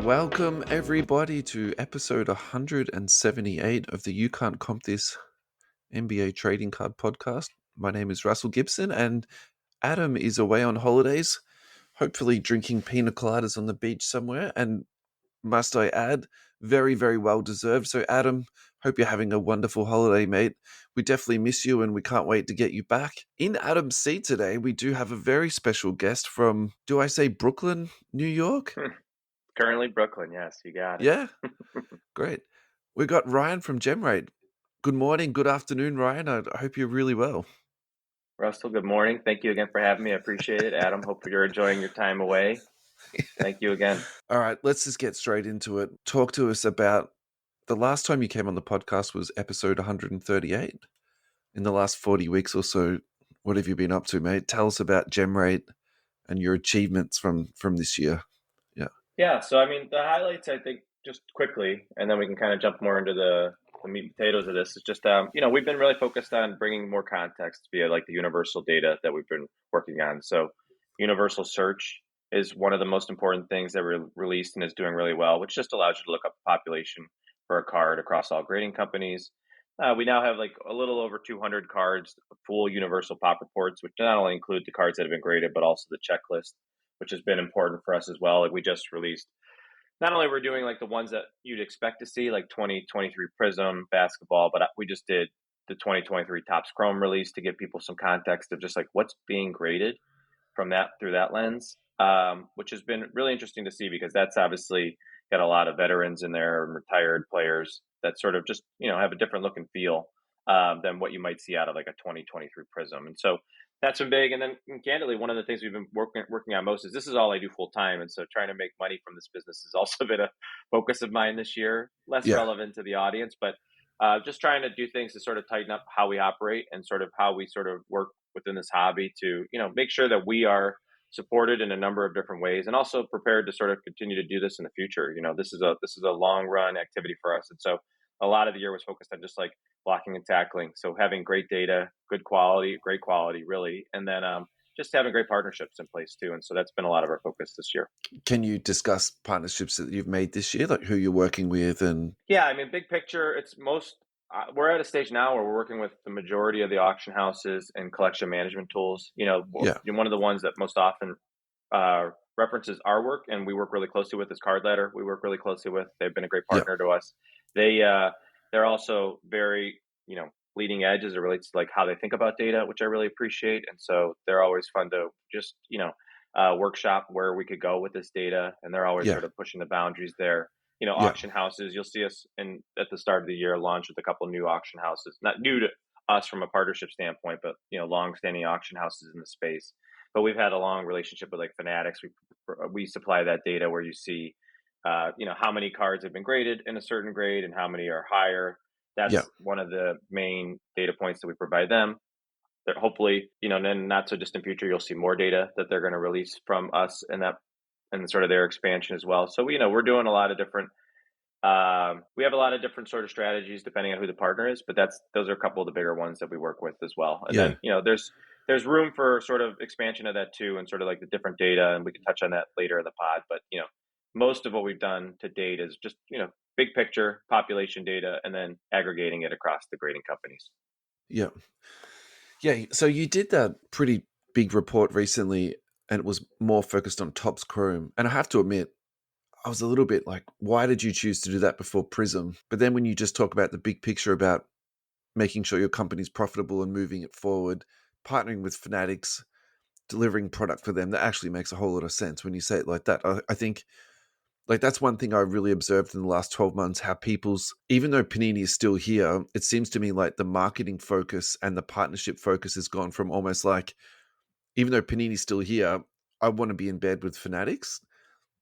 Welcome, everybody, to episode 178 of the You Can't Comp This NBA Trading Card podcast. My name is Russell Gibson, and Adam is away on holidays, hopefully drinking pina coladas on the beach somewhere. And must I add, very, very well deserved. So, Adam, hope you're having a wonderful holiday, mate. We definitely miss you, and we can't wait to get you back. In Adam's seat today, we do have a very special guest from, do I say Brooklyn, New York? Currently Brooklyn, yes, you got it. Yeah, great. We got Ryan from GemRate. Good morning, good afternoon, Ryan. I hope you're really well. Russell, good morning. Thank you again for having me. I appreciate it. Adam, hope you're enjoying your time away. Thank you again. All right, let's just get straight into it. Talk to us about the last time you came on the podcast was episode 138. In the last 40 weeks or so, what have you been up to, mate? Tell us about GemRate and your achievements from this year. Yeah, so I mean, the highlights, I think, just quickly, and then we can kind of jump more into the meat and potatoes of this. Is just, we've been really focused on bringing more context via like the universal data that we've been working on. So, universal search is one of the most important things that we released and is doing really well, which just allows you to look up the population for a card across all grading companies. We now have like a little over 200 cards, full universal pop reports, which not only include the cards that have been graded, but also the checklist, which has been important for us as well. Like we just released, not only we're doing like the ones that you'd expect to see, like 2023 Prism basketball, but we just did the 2023 Topps Chrome release to give people some context of just like what's being graded from that through that lens, which has been really interesting to see because that's obviously got a lot of veterans in there and retired players that sort of just have a different look and feel than what you might see out of like a 2023 Prism. And so that's been big. And then candidly, one of the things we've been working on most is this is all I do full time. And so trying to make money from this business has also been a focus of mine this year, less Yeah. relevant to the audience, but just trying to do things to sort of tighten up how we operate and sort of how we sort of work within this hobby to, make sure that we are supported in a number of different ways and also prepared to sort of continue to do this in the future. This is a long run activity for us. And so a lot of the year was focused on just like blocking and tackling. So having great data, good quality, great quality, really, and then just having great partnerships in place too. And so that's been a lot of our focus this year. Can you discuss partnerships that you've made this year, like who you're working with? And Yeah, I mean, big picture, it's we're at a stage now where we're working with the majority of the auction houses and collection management tools. yeah, One of the ones that most often references our work and we work really closely with is Card Ladder. We work really closely with. They've been a great yeah, partner to us. They're also very leading edge as it relates to like how they think about data, which I really appreciate. And so they're always fun to just workshop where we could go with this data, and they're always yeah, sort of pushing the boundaries there. yeah, Auction houses, you'll see us at the start of the year launch with a couple new auction houses, not new to us from a partnership standpoint, but long-standing auction houses in the space. But we've had a long relationship with like Fanatics. We supply that data where you see, how many cards have been graded in a certain grade and how many are higher. yeah, That's one of the main data points that we provide them. That hopefully, then not so distant future, you'll see more data that they're going to release from us and sort of their expansion as well. So we're doing a lot of different. We have a lot of different sort of strategies depending on who the partner is, but those are a couple of the bigger ones that we work with as well. And yeah. then there's room for sort of expansion of that too, and sort of like the different data, and we can touch on that later in the pod. But most of what we've done to date is just big picture population data, and then aggregating it across the grading companies. Yeah. Yeah. So you did that pretty big report recently, and it was more focused on Topps Chrome. And I have to admit, I was a little bit like, why did you choose to do that before Prism? But then when you just talk about the big picture about making sure your company's profitable and moving it forward, partnering with Fanatics, delivering product for them, that actually makes a whole lot of sense when you say it like that. I think like that's one thing I really observed in the last 12 months, how even though Panini is still here, it seems to me like the marketing focus and the partnership focus has gone from almost like, even though Panini's still here, I want to be in bed with Fanatics.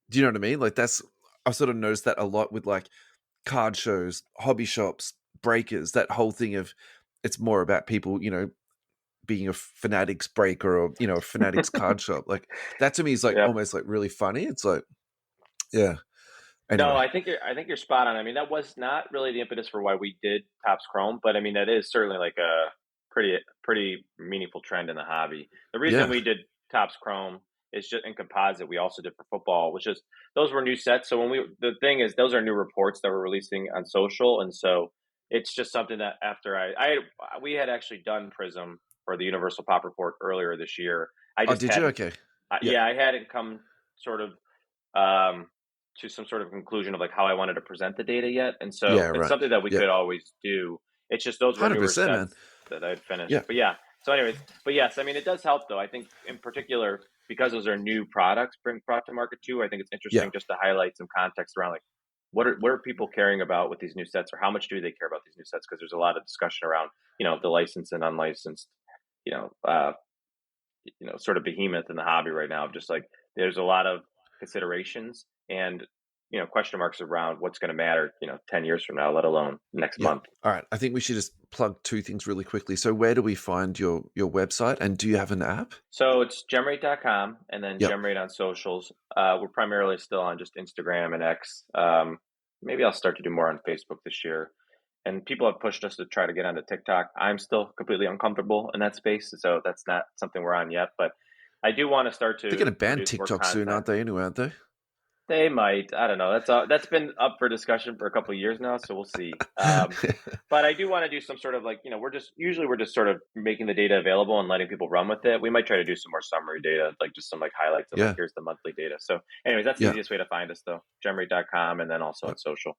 Do you know what I mean? Like I've sort of noticed that a lot with like card shows, hobby shops, breakers, that whole thing of it's more about people, being a Fanatics breaker or, a Fanatics card shop. Like that to me is like Yep. almost like really funny. It's like, yeah. No, Anyway. I think you're spot on. I mean, that was not really the impetus for why we did Topps Chrome, but I mean, that is certainly like a pretty meaningful trend in the hobby. The reason Yeah. we did Topps Chrome It's just in composite. We also did for football, which is those were new sets. So the thing is, those are new reports that we're releasing on social, and so it's just something that after we had actually done Prism for the Universal Pop Report earlier this year. I Oh, just did you? hadn't, Okay. Yeah. yeah, I hadn't come sort of um, to some sort of conclusion of like how I wanted to present the data yet. And Yeah, so it's right. something that we Yeah. could always do. It's just those were newer 100%, man. sets that I'd finished. Yeah. But yeah. So anyways, but yes, I mean it does help though. I think in particular because those are new products brought to market too. I think it's Yeah. interesting just to highlight some context around like what are people caring about with these new sets, or how much do they care about these new sets? Because there's a lot of discussion around the licensed and unlicensed, you know, uh, sort of behemoth in the hobby right now. Just like there's a lot of considerations and question marks around what's going to matter 10 years from now, let alone next Yeah. month. All right. I think we should just plug two things really quickly. So where do we find your website, and do you have an app? So it's gemrate.com and then Yep. gemrate on socials. We're primarily still on just Instagram and X. Maybe I'll start to do more on Facebook this year. And people have pushed us to try to get onto TikTok. I'm still completely uncomfortable in that space, so that's not something we're on yet. But I do want to start They're going to to ban produce more TikTok soon, content. aren't they? Anyway, aren't they? They might. I don't know. That's been up for discussion for a couple of years now, so we'll see. But I do want to do some sort of like we're just sort of making the data available and letting people run with it. We might try to do some more summary data, like just some like highlights of like Yeah. here's the monthly data. So, anyways, that's the Yeah. easiest way to find us though. Gemrate.com and then also Yeah. on social.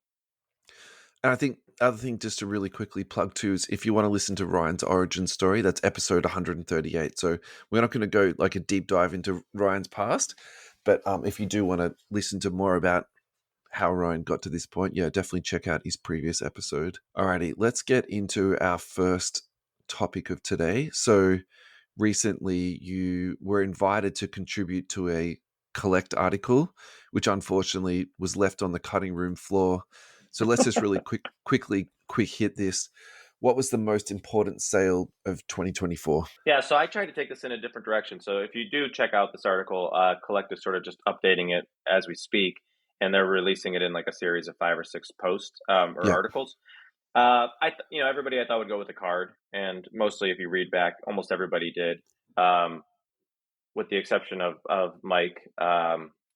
And I think other thing just to really quickly plug too is if you want to listen to Ryan's origin story, that's episode 138. So we're not going to go like a deep dive into Ryan's past, but if you do want to listen to more about how Ryan got to this point, yeah, definitely check out his previous episode. Alrighty, let's get into our first topic of today. So recently you were invited to contribute to a Collect article, which unfortunately was left on the cutting room floor. So let's just really quick hit this. What was the most important sale of 2024? Yeah, so I tried to take this in a different direction. So if you do check out this article, Collect is sort of just updating it as we speak, and they're releasing it in like a series of 5 or 6 posts or Yeah, articles. Everybody I thought would go with the card, and mostly if you read back, almost everybody did, um, with the exception of Mike,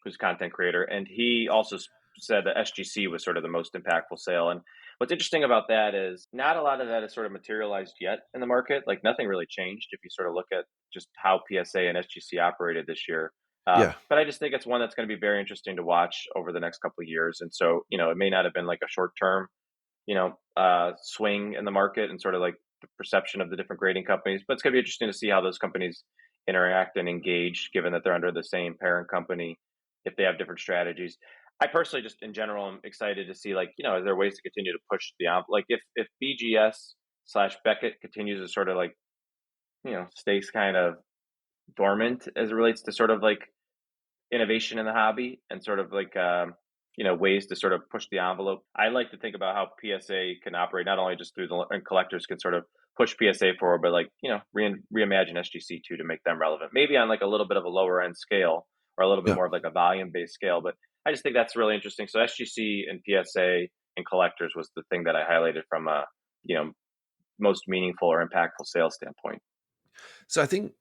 who's a content creator, and he also said that SGC was sort of the most impactful sale. And what's interesting about that is not a lot of that has sort of materialized yet in the market. Like nothing really changed if you sort of look at just how PSA and SGC operated this year. yeah, But I just think it's one that's going to be very interesting to watch over the next couple of years. And so, it may not have been like a short term swing in the market and sort of like the perception of the different grading companies. But it's going to be interesting to see how those companies interact and engage, given that they're under the same parent company, if they have different strategies. I personally, just in general, am excited to see, like, is there ways to continue to push the envelope? Like, if BGS slash Beckett continues to sort of like, stays kind of dormant as it relates to sort of like innovation in the hobby and sort of like ways to sort of push the envelope. I like to think about how PSA can operate not only just through and collectors can sort of push PSA forward, but like reimagine SGC too to make them relevant. Maybe on like a little bit of a lower end scale or a little bit yeah. more of like a volume based scale. But I just think that's really interesting. So SGC and PSA and collectors was the thing that I highlighted from a most meaningful or impactful sales standpoint. So I think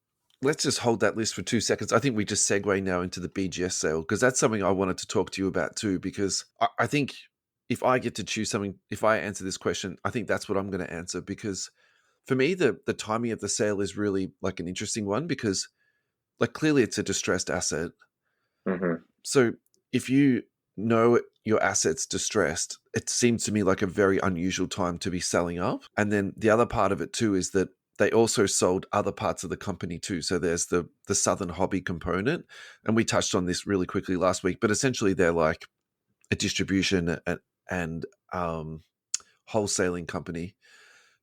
let's just hold that list for 2 seconds. I think we just segue now into the BGS sale because that's something I wanted to talk to you about too. Because I think if I get to choose something, if I answer this question, I think that's what I'm going to answer. Because for me, the timing of the sale is really like an interesting one because like clearly it's a distressed asset. Mm-hmm. So if you know your asset's distressed, it seems to me like a very unusual time to be selling up. And then the other part of it too is that they also sold other parts of the company too. So there's the Southern Hobby component, and we touched on this really quickly last week. But essentially, they're like a distribution and wholesaling company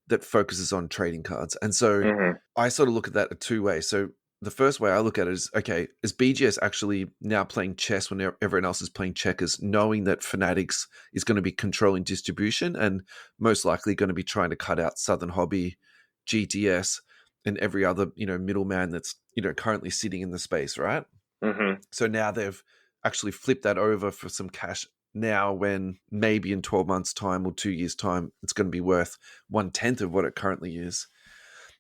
that focuses on trading cards. And so Mm-hmm. I sort of look at that a two ways. So the first way I look at it is, okay, is BGS actually now playing chess when everyone else is playing checkers, knowing that Fanatics is going to be controlling distribution and most likely going to be trying to cut out Southern Hobby, GTS, and every other, middleman that's, currently sitting in the space, right? Mm-hmm. So now they've actually flipped that over for some cash now when maybe in 12 months' time or 2 years' time, it's going to be worth 1/10 of what it currently is.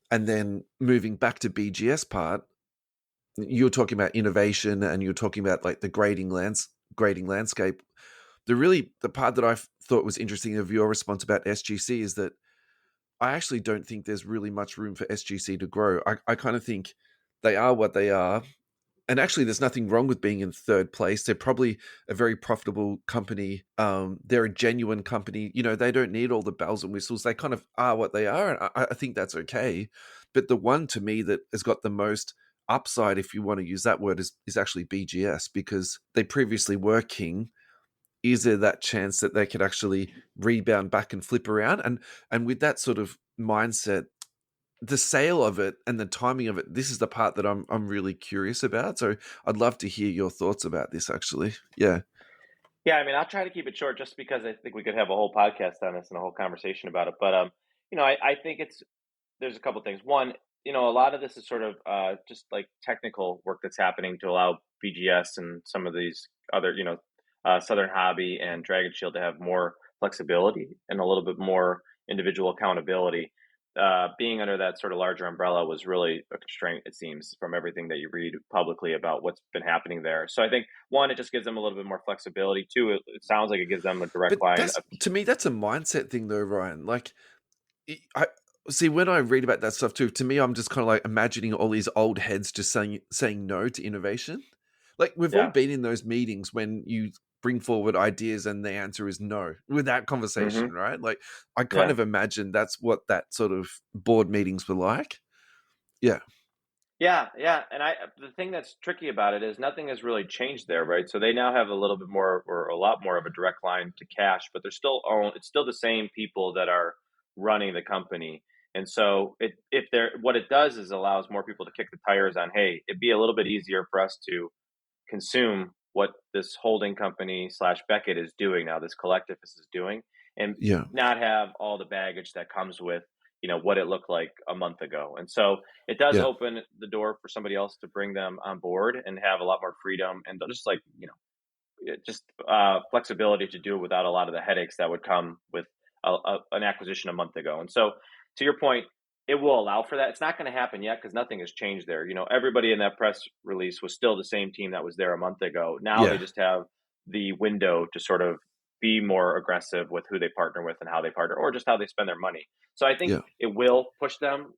And then moving back to BGS part, you're talking about innovation and you're talking about like the grading landscape. The part that thought was interesting of your response about SGC is that I actually don't think there's really much room for SGC to grow. I kind of think they are what they are. And actually, there's nothing wrong with being in third place. They're probably a very profitable company. They're a genuine company. They don't need all the bells and whistles. They kind of are what they are. And I think that's okay. But the one to me that has got the most upside, if you want to use that word, is actually BGS, because they previously were king. Is there that chance that they could actually rebound back and flip around? And with that sort of mindset, the sale of it and the timing of it, this is the part that I'm really curious about. So I'd love to hear your thoughts about this, actually. Yeah. Yeah, I mean, I'll try to keep it short just because I think we could have a whole podcast on this and a whole conversation about it. But I think there's a couple things. One, a lot of this is sort of just like technical work that's happening to allow BGS and some of these other, Southern Hobby and Dragon Shield to have more flexibility and a little bit more individual accountability. Being under that sort of larger umbrella was really a constraint, it seems, from everything that you read publicly about what's been happening there. So I think, one, it just gives them a little bit more flexibility. Two, it sounds like it gives them a direct But line that's of, to me, that's a mindset thing, though, Ryan. Like, I see when I read about that stuff too. To me, I'm just kind of like imagining all these old heads just saying no to innovation. Like we've all yeah. been in those meetings when you bring forward ideas and the answer is no with that conversation, Hmm. right? Like I kind Yeah. of imagine that's what that sort of board meetings were like. Yeah, Yeah, yeah, and the thing that's tricky about it is nothing has really changed there, right? So they now have a little bit more or a lot more of a direct line to cash, but they're still own. It's still the same people that are running the company, and so if they're what it does is allows more people to kick the tires on. Hey, it'd be a little bit easier for us to consume what this holding company slash Beckett is doing now, this collective is doing, and yeah, not have all the baggage that comes with what it looked like a month ago. And so it does yeah, open the door for somebody else to bring them on board and have a lot more freedom and just like just flexibility to do it without a lot of the headaches that would come with an acquisition a month ago. And so, to your point, it will allow for that. It's not going to happen yet because nothing has changed there. Everybody in that press release was still the same team that was there a month ago. Now they yeah, just have the window to sort of be more aggressive with who they partner with and how they partner, or just how they spend their money. So I think yeah, it will push them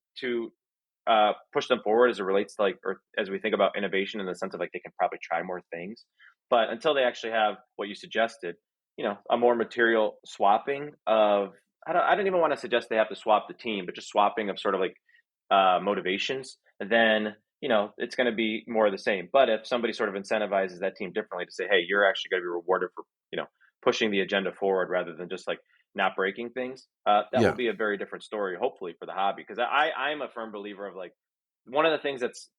forward as it relates to or as we think about innovation in the sense of like they can probably try more things, but until they actually have what you suggested, a more material swapping of I don't even want to suggest they have to swap the team, but just swapping of sort of like motivations, then it's going to be more of the same. But if somebody sort of incentivizes that team differently to say, hey, you're actually going to be rewarded for pushing the agenda forward rather than just like not breaking things, that will yeah. be a very different story, hopefully, for the hobby. Because I'm a firm believer of like one of the things that's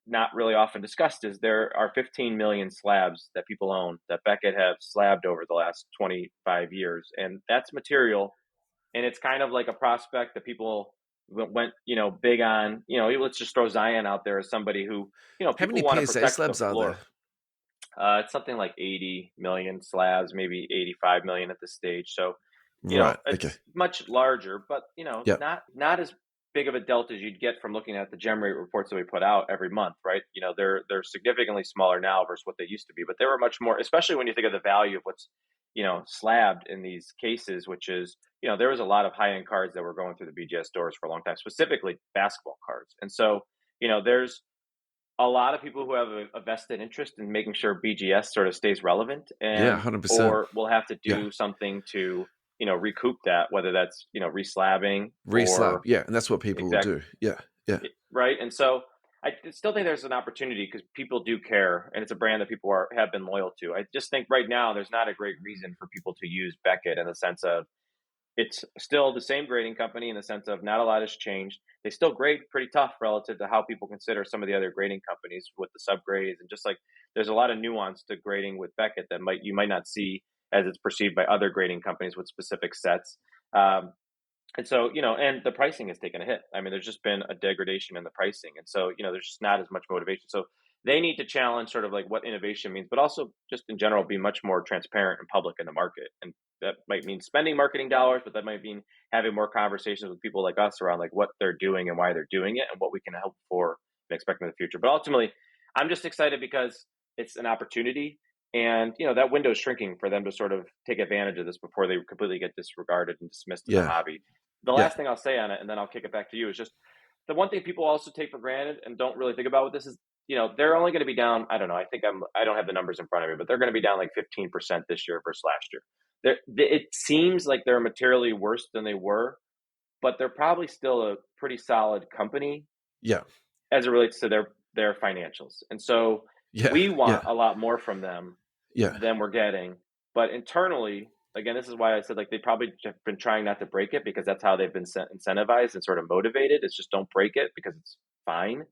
not really often discussed is there are 15 million slabs that people own that Beckett have slabbed over the last 25 years, and that's material. And it's kind of like a prospect that people went big on. Let's just throw Zion out there as somebody who How many people want to PSA protect the slabs are there? floor. It's something like 80 million slabs, maybe 85 million at this stage. So, Right. Okay. it's much larger, but Yeah. not as big of a delta as you'd get from looking at the GemRate reports that we put out every month, right? They're significantly smaller now versus what they used to be, but they were much more, especially when you think of the value of what's slabbed in these cases, which is there was a lot of high end cards that were going through the BGS stores for a long time, specifically basketball cards, and so there's a lot of people who have a vested interest in making sure BGS sort of stays relevant, Yeah. and 100%. or we'll have to Yeah. do something to recoup that, whether that's reslabbing Reslab. or Yeah. And that's what people will exact do. Yeah. Yeah. right. And so I still think there's an opportunity because people do care, and it's a brand that people have been loyal to. I just think right now there's not a great reason for people to use Beckett in the sense of it's still the same grading company in the sense of not a lot has changed. They still grade pretty tough relative to how people consider some of the other grading companies with the subgrades, and just like there's a lot of nuance to grading with Beckett that you might not see as it's perceived by other grading companies with specific sets. Um, and so, and the pricing has taken a hit. I mean, there's just been a degradation in the pricing. And so, there's just not as much motivation. So they need to challenge sort of like what innovation means, but also just in general, be much more transparent and public in the market. And that might mean spending marketing dollars, but that might mean having more conversations with people like us around like what they're doing and why they're doing it and what we can help for and expect in the future. But ultimately, I'm just excited because it's an opportunity, and that window is shrinking for them to sort of take advantage of this before they completely get disregarded and dismissed as a Yeah. hobby. The Yeah. last thing I'll say on it, and then I'll kick it back to you, is just the one thing people also take for granted and don't really think about with this is, they're only going to be down. I don't know. I don't have the numbers in front of me, but they're going to be down like 15% this year versus last year. It seems like they're materially worse than they were, but they're probably still a pretty solid company Yeah. as it relates to their financials. And so Yeah. we want Yeah. a lot more from them Yeah. than we're getting. But internally, again, this is why I said like they probably have been trying not to break it, because that's how they've been incentivized and sort of motivated. It's just don't break it because it's fine.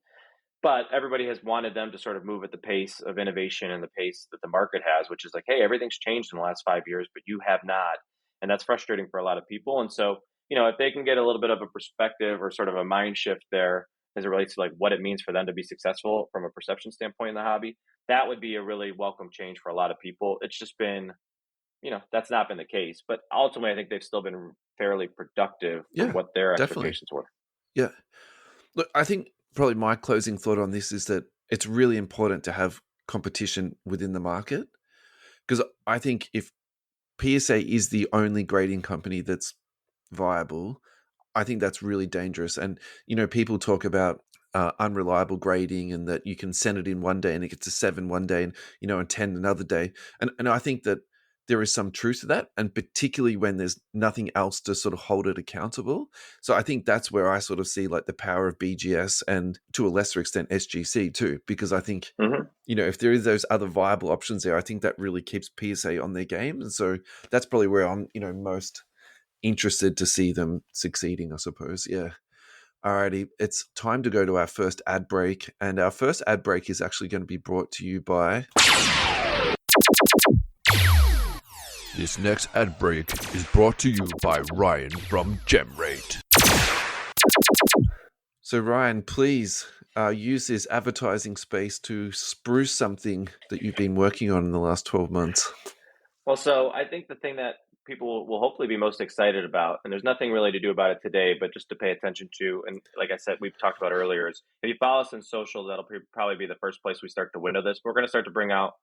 But everybody has wanted them to sort of move at the pace of innovation and the pace that the market has, which is like, hey, everything's changed in the last 5 years, but you have not. And that's frustrating for a lot of people. And so, if they can get a little bit of a perspective or sort of a mind shift there as it relates to like what it means for them to be successful from a perception standpoint in the hobby, that would be a really welcome change for a lot of people. It's just been, that's not been the case. But ultimately, I think they've still been fairly productive for Yeah. what their Definitely. expectations were. Yeah. Look, I think probably my closing thought on this is that it's really important to have competition within the market, because I think if PSA is the only grading company that's viable, I think that's really dangerous. And, people talk about unreliable grading and that you can send it in one day and it gets a 7 one day and, and 10 another day. And I think that there is some truth to that. And particularly when there's nothing else to sort of hold it accountable. So I think that's where I sort of see like the power of BGS and to a lesser extent SGC too, because I think, Mm-hmm. if there is those other viable options there, I think that really keeps PSA on their game. And so that's probably where I'm, most interested to see them succeeding, I suppose. Yeah. Alrighty, it's time to go to our first ad break. And our first ad break is actually going to be brought to you by... This next ad break is brought to you by Ryan from GemRate. So Ryan, please use this advertising space to spruce something that you've been working on in the last 12 months. Well, so I think the thing that people will hopefully be most excited about, and there's nothing really to do about it today, but just to pay attention to, and like I said, we've talked about earlier, is if you follow us on social, that'll probably be the first place we start to window this. We're going to start to bring out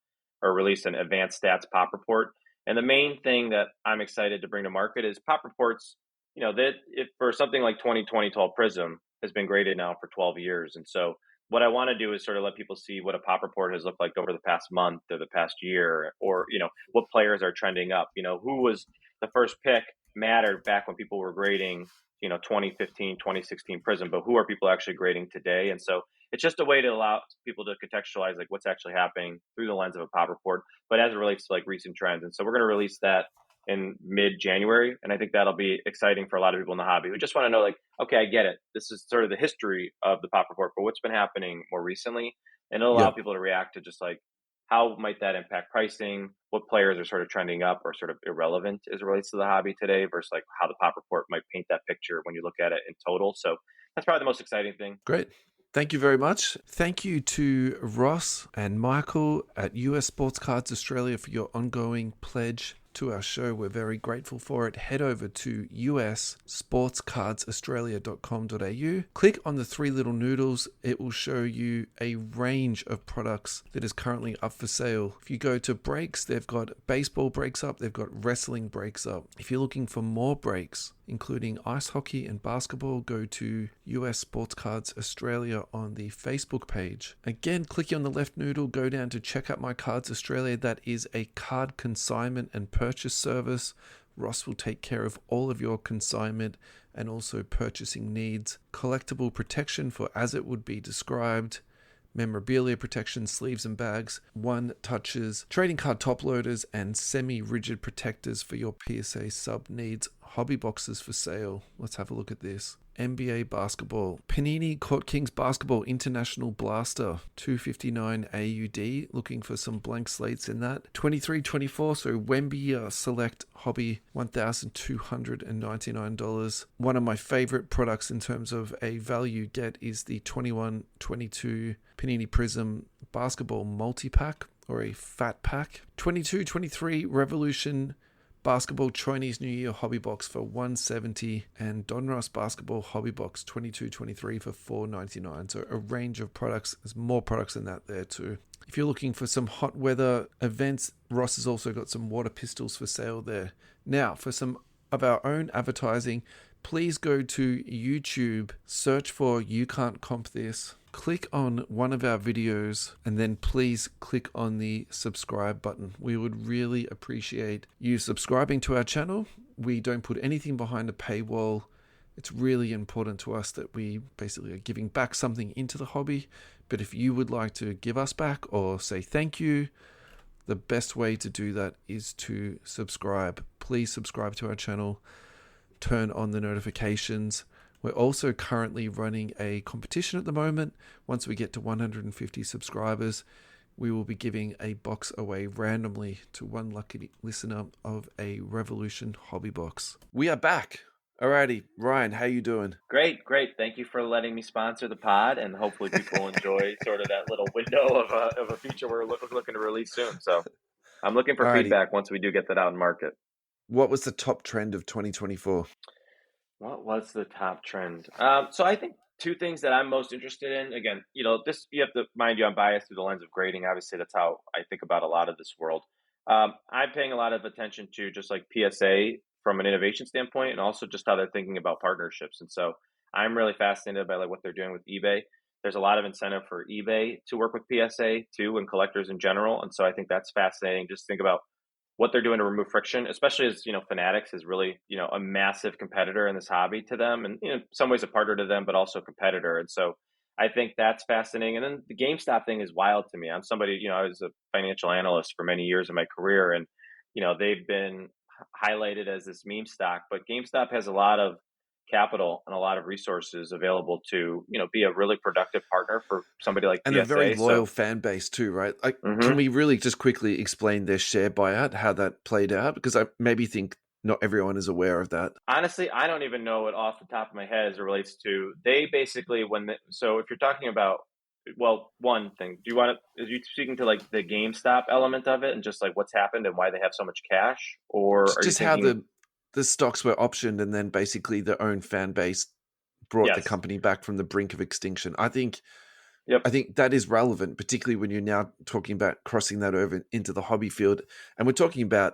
or release an advanced stats pop report. And the main thing that I'm excited to bring to market is pop reports, that if for something like 2020 12 Prism has been graded now for 12 years. And so what I want to do is sort of let people see what a pop report has looked like over the past month or the past year, or, what players are trending up, who was the first pick mattered back when people were grading, 2015, 2016 Prism, but who are people actually grading today? And so it's just a way to allow people to contextualize like what's actually happening through the lens of a pop report, but as it relates to like recent trends. And so we're going to release that in mid-January. And I think that'll be exciting for a lot of people in the hobby who just want to know, like, okay, I get it. This is sort of the history of the pop report, but what's been happening more recently? And it'll allow Yeah. people to react to just like, how might that impact pricing? What players are sort of trending up or sort of irrelevant as it relates to the hobby today versus like how the pop report might paint that picture when you look at it in total. So that's probably the most exciting thing. Great. Thank you very much. Thank you to Ross and Michael at US Sports Cards Australia for your ongoing pledge to our show. We're very grateful for it. Head over to ussportscardsaustralia.com.au. Click on the three little noodles. It will show you a range of products that is currently up for sale. If you go to breaks, they've got baseball breaks up. They've got wrestling breaks up. If you're looking for more breaks, including ice hockey and basketball, go to US Sports Cards Australia on the Facebook page. Again, clicking on the left noodle, go down to Check Out My Cards Australia. That is a card consignment and purchase service. Ross will take care of all of your consignment and also purchasing needs. Collectible protection for as it would be described. Memorabilia protection, sleeves and bags, one touches, trading card top loaders, and semi-rigid protectors for your PSA sub needs. Hobby boxes for sale. Let's have a look at this. NBA basketball. Panini Court Kings Basketball International Blaster. $259 AUD. Looking for some blank slates in that. 23-24. So Wemby Select Hobby. $1,299. One of my favorite products in terms of a value get is the 21-22 Panini Prism Basketball Multi-Pack or a Fat Pack. 22-23 Revolution Basketball Chinese New Year hobby box for $170 and Donruss Basketball hobby box 22-23 for $4.99. So a range of products. There's more products than that there too. If you're looking for some hot weather events, Ross has also got some water pistols for sale there. Now, for some of our own advertising, please go to YouTube, search for You Can't Comp This, click on one of our videos, and then please click on the subscribe button. We would really appreciate you subscribing to our channel. We don't put anything behind a paywall. It's really important to us that we basically are giving back something into the hobby. But if you would like to give us back or say thank you, the best way to do that is to subscribe. Please subscribe to our channel. Turn on the notifications. We're also currently running a competition at the moment. Once we get to 150 subscribers, we will be giving a box away randomly to one lucky listener of a Revolution hobby box. We are back. Alrighty, Ryan, how you doing? Great. Thank you for letting me sponsor the pod, and hopefully people enjoy sort of that little window of a feature we're looking to release soon. So I'm looking for Alrighty. feedback once we do get that out in market. What was the top trend of 2024? What was the top trend? So I think two things that I'm most interested in. Again, this, you have to mind you, I'm biased through the lens of grading. Obviously, that's how I think about a lot of this world. I'm paying a lot of attention to just like PSA from an innovation standpoint, and also just how they're thinking about partnerships. And so I'm really fascinated by like what they're doing with eBay. There's a lot of incentive for eBay to work with PSA too, and collectors in general. And so I think that's fascinating. Just think about what they're doing to remove friction, especially as Fanatics is really a massive competitor in this hobby to them, and in some ways a partner to them, but also a competitor. And so I think that's fascinating. And then the GameStop thing is wild to me. I'm somebody, I was a financial analyst for many years in my career, and they've been highlighted as this meme stock, but GameStop has a lot of capital and a lot of resources available to be a really productive partner for somebody like and PSA. A very loyal fan base too, right? Like, Can we really just quickly explain their share buyout, how that played out? Because I maybe think not everyone is aware of that. Honestly, I don't even know it off the top of my head as it relates to. They basically so if you're talking about, well, one thing, is you speaking to like the GameStop element of it and just like what's happened and why they have so much cash, or are just you thinking how the stocks were optioned and then basically their own fan base brought the company back from the brink of extinction? I think that is relevant, particularly when you're now talking about crossing that over into the hobby field, and we're talking about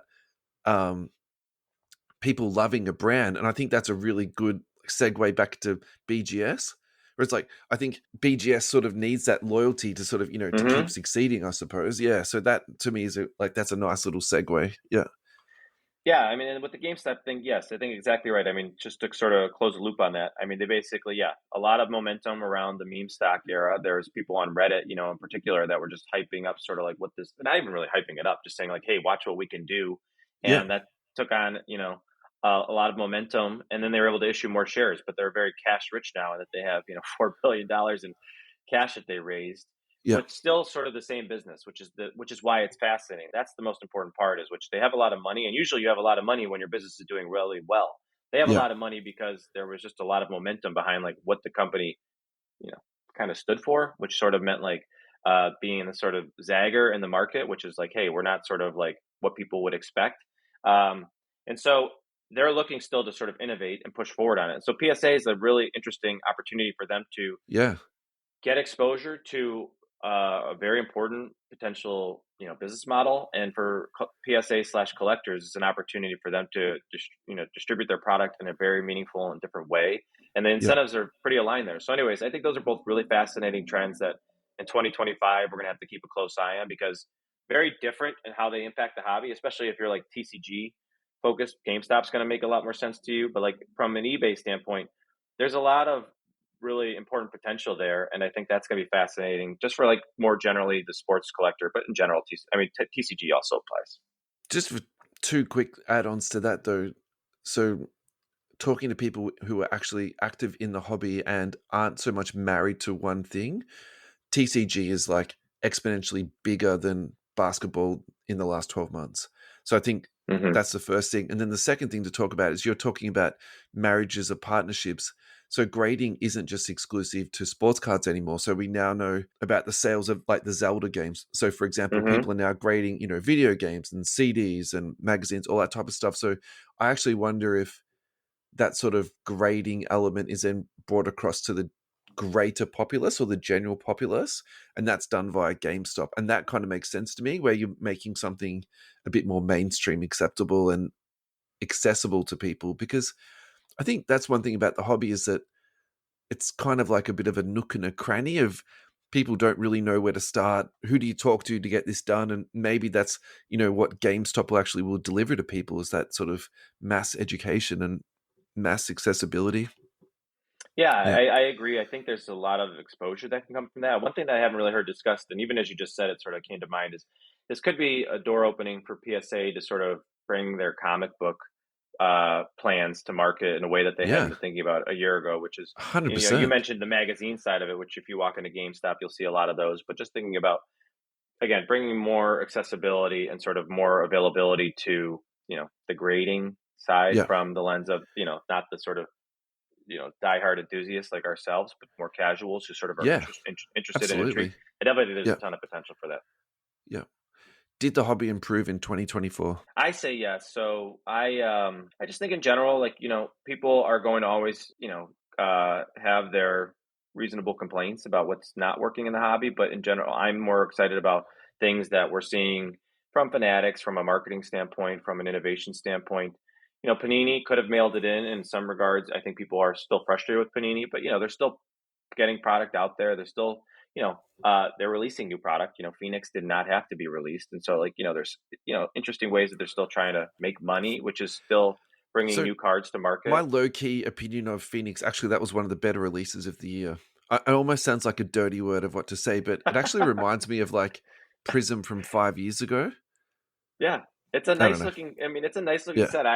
people loving a brand, and I think that's a really good segue back to BGS. Where it's like, I think BGS sort of needs that loyalty to sort of, to keep succeeding, I suppose. Yeah. So that to me is that's a nice little segue. Yeah. Yeah. I mean, and with the GameStop thing, yes, I think exactly right. I mean, just to sort of close the loop on that, I mean, they basically, a lot of momentum around the meme stock era. There's people on Reddit, in particular, that were just hyping up sort of like what this, not even really hyping it up, just saying like, hey, watch what we can do. And that took on, a lot of momentum, and then they were able to issue more shares, but they're very cash rich now, and that they have $4 billion in cash that they raised, but still sort of the same business, which is why it's fascinating. That's the most important part, is which they have a lot of money, and usually you have a lot of money when your business is doing really well. They have a lot of money because there was just a lot of momentum behind like what the company kind of stood for, which sort of meant like being the sort of zagger in the market, which is like, hey, we're not sort of like what people would expect. And so they're looking still to sort of innovate and push forward on it. So PSA is a really interesting opportunity for them to get exposure to a very important potential business model, and for PSA/collectors, it's an opportunity for them to distribute their product in a very meaningful and different way, and the incentives are pretty aligned there. So anyways, I think those are both really fascinating trends that in 2025 we're gonna have to keep a close eye on, because very different in how they impact the hobby, especially if you're like TCG focused. GameStop's going to make a lot more sense to you, but like from an eBay standpoint, there's a lot of really important potential there, and I think that's going to be fascinating just for like more generally the sports collector, but in general, TCG also applies. Just for two quick add-ons to that though, so talking to people who are actually active in the hobby and aren't so much married to one thing, TCG is like exponentially bigger than basketball in the last 12 months. So I think that's the first thing. And then the second thing to talk about is you're talking about marriages or partnerships. So grading isn't just exclusive to sports cards anymore. So we now know about the sales of like the Zelda games. So for example, Mm-hmm. people are now grading, video games and CDs and magazines, all that type of stuff. So I actually wonder if that sort of grading element is then brought across to the greater populace or the general populace, and that's done via GameStop. And that kind of makes sense to me, where you're making something a bit more mainstream acceptable and accessible to people. Because I think that's one thing about the hobby is that it's kind of like a bit of a nook and a cranny of people don't really know where to start. Who do you talk to get this done? And maybe that's, what GameStop will deliver to people, is that sort of mass education and mass accessibility. Yeah, Yeah. I agree. I think there's a lot of exposure that can come from that. One thing that I haven't really heard discussed, and even as you just said, it sort of came to mind, is this could be a door opening for PSA to sort of bring their comic book plans to market in a way that they hadn't Yeah. been thinking about a year ago. Which is, you 100%. mentioned the magazine side of it, which if you walk into GameStop, you'll see a lot of those. But just thinking about, again, bringing more accessibility and sort of more availability to the grading side Yeah. from the lens of not the sort of diehard enthusiasts like ourselves, but more casuals who sort of are Yeah. interested and intrigued. Absolutely. I definitely think there's Yeah. a ton of potential for that. Yeah. Did the hobby improve in 2024? I say yes. So I just think in general, like people are going to always have their reasonable complaints about what's not working in the hobby, but in general, I'm more excited about things that we're seeing from Fanatics, from a marketing standpoint, from an innovation standpoint. Panini could have mailed it in some regards. I think people are still frustrated with Panini, but they're still getting product out there. They're still, they're releasing new product. Phoenix did not have to be released, and so there's interesting ways that they're still trying to make money, which is still bringing So new cards to my market. low-key opinion of Phoenix, actually, that was one of the better releases of the year. It almost sounds like a dirty word of what to say, but it actually reminds me of like Prism from 5 years ago. Yeah, it's a I don't nice know. looking. I mean, it's a nice looking Yeah. set.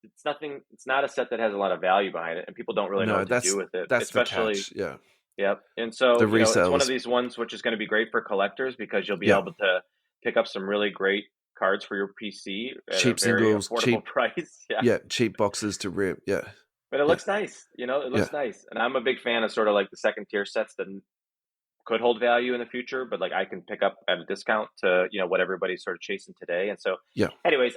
It's nothing. It's not a set that has a lot of value behind it, and people don't really know No, what to that's do with it, that's the especially. catch. Yeah. Yep. And so, The it's one of resales. these ones which is going to be great for collectors because you'll be Yeah. able to pick up some really great cards for your PC at a Cheap very singles, affordable price. Yeah. cheap boxes to rip. Yeah. But it Yeah. looks nice. It Yeah. looks nice. And I'm a big fan of sort of like the second tier sets that could hold value in the future, but like I can pick up at a discount to, what everybody's sort of chasing today. And so, Yeah. anyways,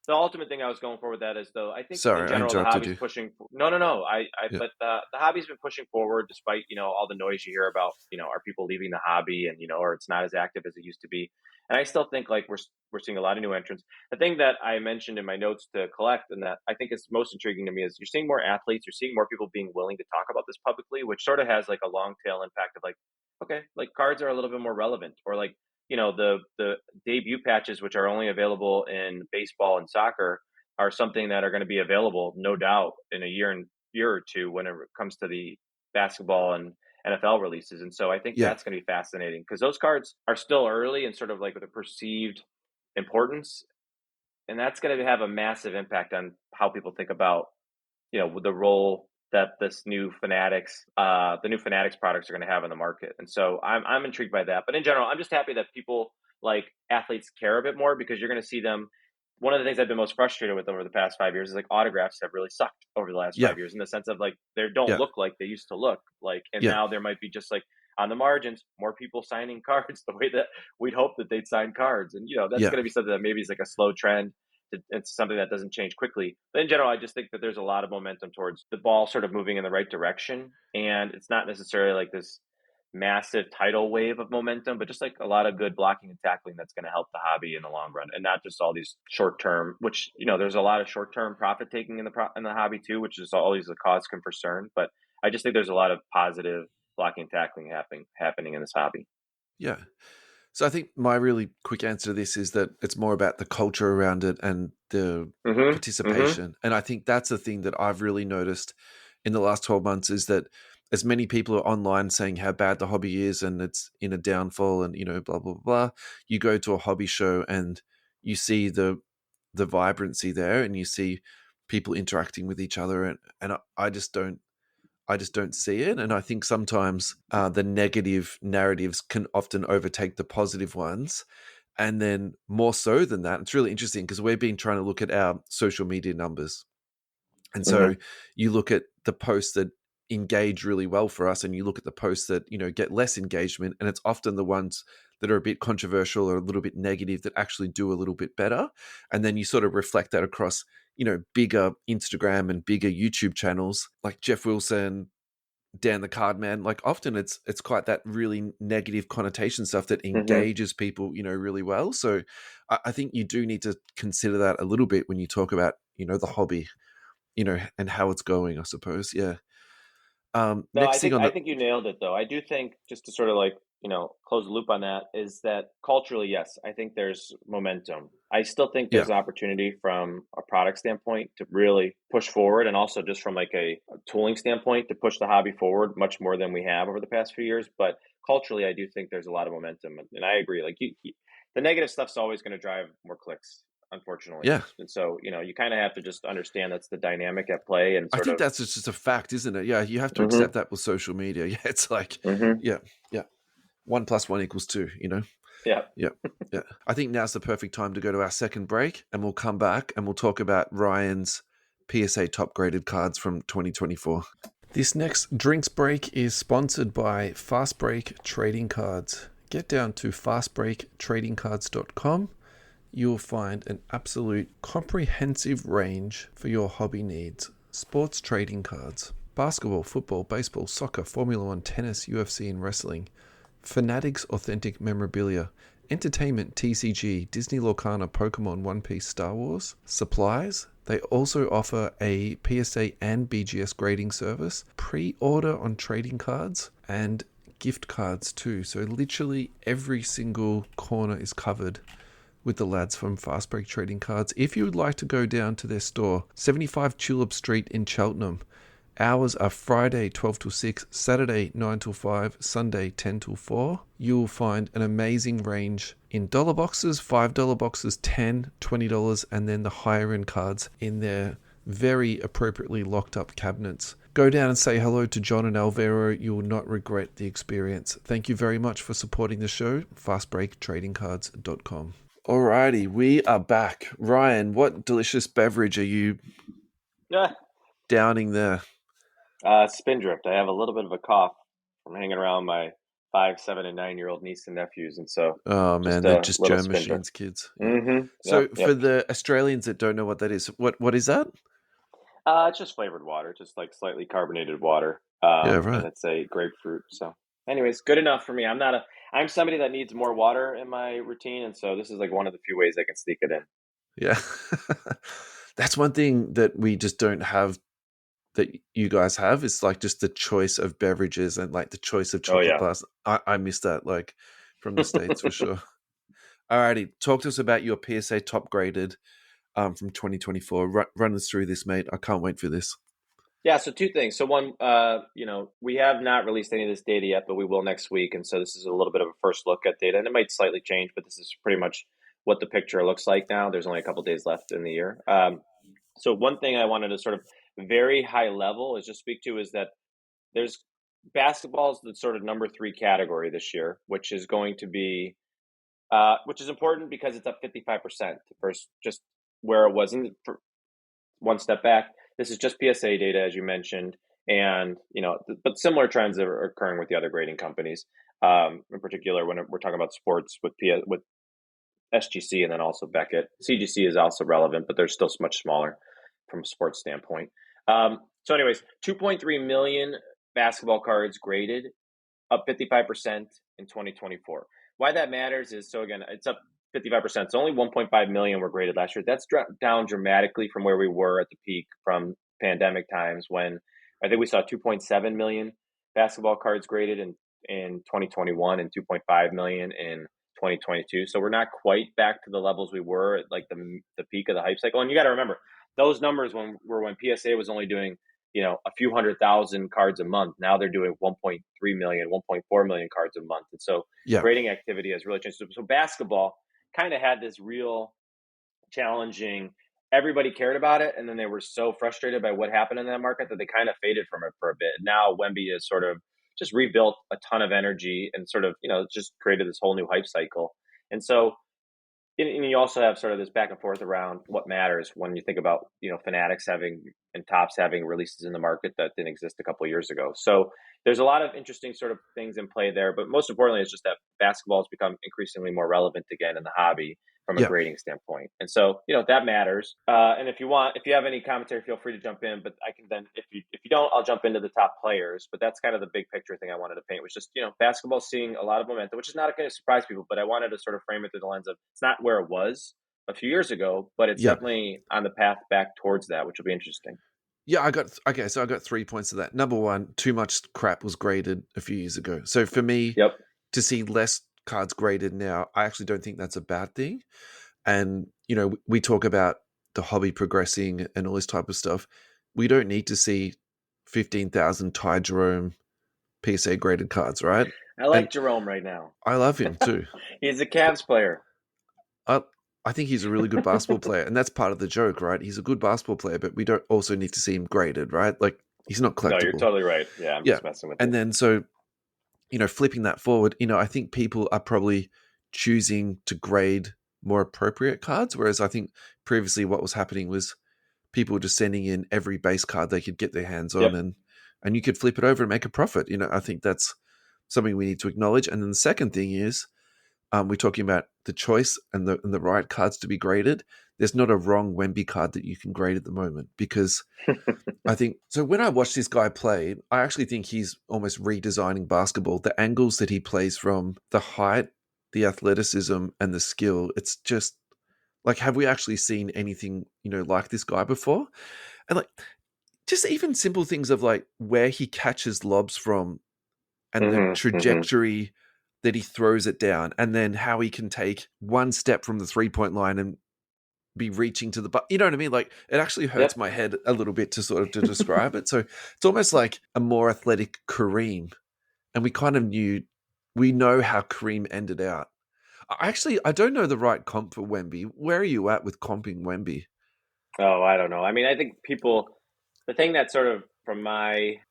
the ultimate thing I was going for with that is, though, I think in Sorry, I general the interrupted hobby's you. pushing. No. Yeah. But the hobby's been pushing forward despite all the noise you hear about are people leaving the hobby and or it's not as active as it used to be. And I still think like we're seeing a lot of new entrants. The thing that I mentioned in my notes to collect and that I think is most intriguing to me is you're seeing more athletes, you're seeing more people being willing to talk about this publicly, which sort of has like a long tail impact of like, okay, like cards are a little bit more relevant, or like the debut patches, which are only available in baseball and soccer, are something that are going to be available, no doubt, in a year or two when it comes to the basketball and NFL releases. And so I think Yeah. that's going to be fascinating because those cards are still early and sort of like with a perceived importance, and that's going to have a massive impact on how people think about the role that the new Fanatics products are going to have in the market. And so I'm intrigued by that. But in general, I'm just happy that people like athletes care a bit more because you're going to see them. One of the things I've been most frustrated with over the past 5 years is like autographs have really sucked over the last Yeah. 5 years in the sense of like they don't Yeah. look like they used to look like, and Yeah. now there might be just like on the margins more people signing cards the way that we'd hope that they'd sign cards, and that's Yeah. going to be something that maybe is like a slow trend. It's something that doesn't change quickly. But in general, I just think that there's a lot of momentum towards the ball sort of moving in the right direction. And it's not necessarily like this massive tidal wave of momentum, but just like a lot of good blocking and tackling that's going to help the hobby in the long run, and not just all these short term. Which there's a lot of short term profit taking in the hobby too, which is always a cause for concern. But I just think there's a lot of positive blocking and tackling happening in this hobby. Yeah. So I think my really quick answer to this is that it's more about the culture around it and the Mm-hmm. Mm-hmm. participation. And I think that's the thing that I've really noticed in the last 12 months is that as many people are online saying how bad the hobby is and it's in a downfall and, blah, blah, blah, you go to a hobby show and you see the vibrancy there and you see people interacting with each other. And I just don't see it. And I think sometimes the negative narratives can often overtake the positive ones. And then more so than that, it's really interesting because we've been trying to look at our social media numbers. And so Mm-hmm. you look at the posts that engage really well for us, and you look at the posts that, get less engagement, and it's often the ones that are a bit controversial or a little bit negative that actually do a little bit better. And then you sort of reflect that across, bigger Instagram and bigger YouTube channels like Jeff Wilson, Dan the Card Man. Like often it's quite that really negative connotation stuff that Mm-hmm. engages people, really well. So I think you do need to consider that a little bit when you talk about, the hobby, and how it's going, I suppose. Yeah. No, I Next thing think on I the think you nailed it though. I do think, just to sort of like, close the loop on that, is that culturally, yes, I think there's momentum. I still think yeah, there's an opportunity from a product standpoint to really push forward, and also just from like a tooling standpoint to push the hobby forward much more than we have over the past few years. But culturally, I do think there's a lot of momentum, and I agree. Like the negative stuff's always going to drive more clicks, unfortunately. yeah. And so, you kind of have to just understand that's the dynamic at play, and I sort think of. that's just a fact, isn't it? Yeah, you have to accept Mm-hmm. that with social media. Yeah, it's like, Mm-hmm. yeah, yeah. 1+1 = 2. Yeah. Yeah, yeah. I think now's the perfect time to go to our second break, and we'll come back and we'll talk about Ryan's PSA top graded cards from 2024. This next drinks break is sponsored by Fast Break Trading Cards. Get down to fastbreaktradingcards.com. You'll find an absolute comprehensive range for your hobby needs. Sports trading cards, basketball, football, baseball, soccer, Formula One, tennis, UFC, and wrestling. Fanatics authentic memorabilia. Entertainment, TCG, Disney Lorcana, Pokemon, One Piece, Star Wars. Supplies. They also offer a PSA and BGS grading service. Pre-order on trading cards and gift cards too. So literally every single corner is covered with the lads from Fast Break Trading Cards. If you would like to go down to their store, 75 Tulip Street in Cheltenham. Hours are Friday 12 till 6, Saturday 9 till 5, Sunday 10 till 4. You'll find an amazing range in dollar boxes, $5 boxes, $10, $20, and then the higher end cards in their very appropriately locked up cabinets. Go down and say hello to John and Alvaro. You will not regret the experience. Thank you very much for supporting the show. FastBreakTradingCards.com. Alrighty, we are back. Ryan, what delicious beverage are you Yeah. downing there? Spindrift. I have a little bit of a cough from hanging around my 5, 7, and 9-year-old niece and nephews, and so Oh just man, they're a just little germ Spindrift. machines, kids. Yeah. Mm-hmm. So Yep. for Yep. the Australians that don't know what that is, what is that? It's just flavored water, just like slightly carbonated water. Yeah, And right. it's a grapefruit. So, anyways, good enough for me. I'm somebody that needs more water in my routine, and so this is like one of the few ways I can sneak it in. Yeah. That's one thing that we just don't have that you guys have. It's like just the choice of beverages and like the choice of Oh chocolate yeah. bars. I miss that like from the States for sure. Alrighty, talk to us about your PSA top graded from 2024. Run us through this, mate. I can't wait for this. Yeah, so two things. So one, we have not released any of this data yet, but we will next week. And so this is a little bit of a first look at data, and it might slightly change, but this is pretty much what the picture looks like now. There's only a couple days left in the year. So one thing I wanted to sort of very high level is just speak to is that there's basketball is the sort of number 3 category this year, which is going to be, which is important because it's up 55% versus just where it wasn't. One step back, this is just PSA data, as you mentioned, and but similar trends are occurring with the other grading companies. In particular, when we're talking about sports with SGC and then also Beckett, CGC is also relevant, but they're still much smaller from a sports standpoint. So, anyways, 2.3 million basketball cards graded, up 55% in 2024. Why that matters is, so again, it's up 55%. So only 1.5 million were graded last year. That's down dramatically from where we were at the peak from pandemic times, when I think we saw 2.7 million basketball cards graded in 2021 and 2.5 million in 2022. So we're not quite back to the levels we were at like the peak of the hype cycle. And you got to remember, those numbers when PSA was only doing a few 100,000 cards a month. Now they're doing 1.3 million, 1.4 million cards a month. And so Yeah. grading activity has really changed. So basketball kind of had this real challenging, everybody cared about it. And then they were so frustrated by what happened in that market that they kind of faded from it for a bit. Now Wemby has sort of just rebuilt a ton of energy and sort of, just created this whole new hype cycle. And so, and you also have sort of this back and forth around what matters when you think about, Fanatics having and Topps having releases in the market that didn't exist a couple of years ago. So there's a lot of interesting sort of things in play there. But most importantly, it's just that basketball has become increasingly more relevant again in the hobby from a Yeah. grading standpoint. And so, that matters. And if you have any commentary, feel free to jump in. But I can then, if you don't, I'll jump into the top players. But that's kind of the big picture thing I wanted to paint, was just, basketball seeing a lot of momentum, which is not going to surprise people. But I wanted to sort of frame it through the lens of, it's not where it was a few years ago, but it's Yeah. definitely on the path back towards that, which will be interesting. Yeah, I got 3 points of that. Number one, too much crap was graded a few years ago. So for me, Yep. to see less cards graded now, I actually don't think that's a bad thing. And, we talk about the hobby progressing and all this type of stuff. We don't need to see 15,000 Ty Jerome PSA graded cards, right? I like And Jerome right now. I love him too. He's a Cavs player. I think he's a really good basketball player, and that's part of the joke, right? He's a good basketball player, but we don't also need to see him graded, right? Like, he's not collectible. No, you're totally right. Yeah, I'm just messing with you. And then so, flipping that forward, I think people are probably choosing to grade more appropriate cards, whereas I think previously what was happening was people were just sending in every base card they could get their hands on, and you could flip it over and make a profit. I think that's something we need to acknowledge. And then the second thing is, we're talking about the choice and the right cards to be graded. There's not a wrong Wemby card that you can grade at the moment, because I think, so when I watch this guy play, I actually think he's almost redesigning basketball. The angles that he plays from, the height, the athleticism, and the skill, it's just like, have we actually seen anything, like this guy before? And like, just even simple things of like where he catches lobs from and the trajectory that he throws it down, and then how he can take one step from the 3-point line and be reaching to the you know what I mean? Like, it actually hurts my head a little bit to describe it. So it's almost like a more athletic Kareem, and we know how Kareem ended out. I don't know the right comp for Wemby. Where are you at with comping Wemby? Oh, I don't know. I mean, I think the thing that sort of, from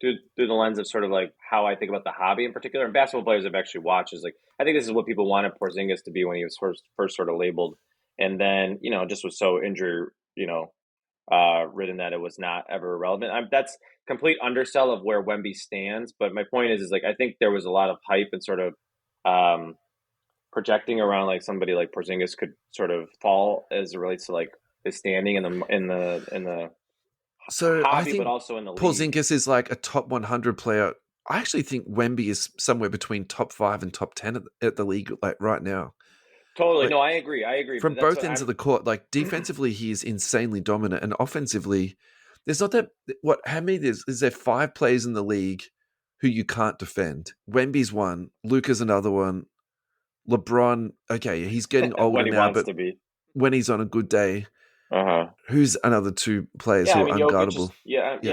through the lens of sort of like how I think about the hobby in particular, and basketball players I've actually watched, is like, I think this is what people wanted Porzingis to be when he was first sort of labeled, and then just was so injury ridden that it was not ever relevant. That's complete undersell of where Wemby stands. But my point is like, I think there was a lot of hype and sort of projecting around like somebody like Porzingis could sort of fall as it relates to like his standing in the So hobby, I think but also in the league. Porzingis is like a top 100 player. I actually think Wemby is somewhere between top 5 and top 10 at the league, like right now. Totally. Like, no, I agree. From both ends of the court, like defensively, he is insanely dominant, and offensively, there's not that. How many? Is there 5 players in the league who you can't defend? Wemby's one. Luka's another one. LeBron. Okay, he's getting older when he now, wants but to be. when he's on a good day, who's another 2 players Yeah, who I mean, are unguardable?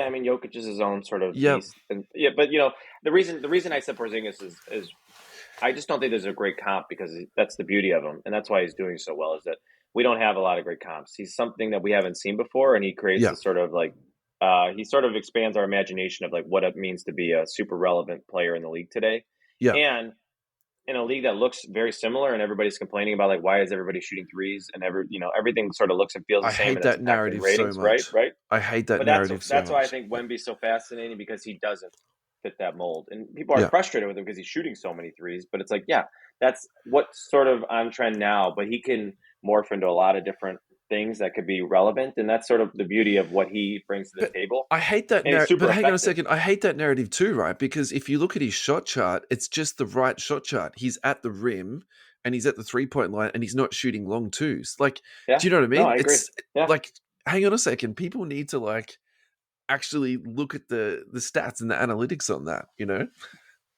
I mean, Jokic is his own sort of Yep. beast, and but the reason I said Porzingis is I just don't think there's a great comp, because that's the beauty of him, and that's why he's doing so well, is that we don't have a lot of great comps. He's something that we haven't seen before, and he creates this sort of like he sort of expands our imagination of like what it means to be a super relevant player in the league today. Yeah. And in a league that looks very similar, and everybody's complaining about like, why is everybody shooting threes, and everything sort of looks and feels the same. I hate that narrative so much. Right. I hate that But narrative so much. that's why I think Wemby's so fascinating, because he doesn't fit that mold, and people are frustrated with him because he's shooting so many threes. But it's like, that's what's sort of on trend now. But he can morph into a lot of different things that could be relevant, and that's sort of the beauty of what he brings to the table. I hate that narrative. But hang on a second, I hate that narrative too, right? Because if you look at his shot chart, it's just the right shot chart. He's at the rim and he's at the 3-point line, and he's not shooting long twos. Like, do you know what I mean? No, I agree. Like, hang on a second, people need to like actually look at the stats and the analytics on that.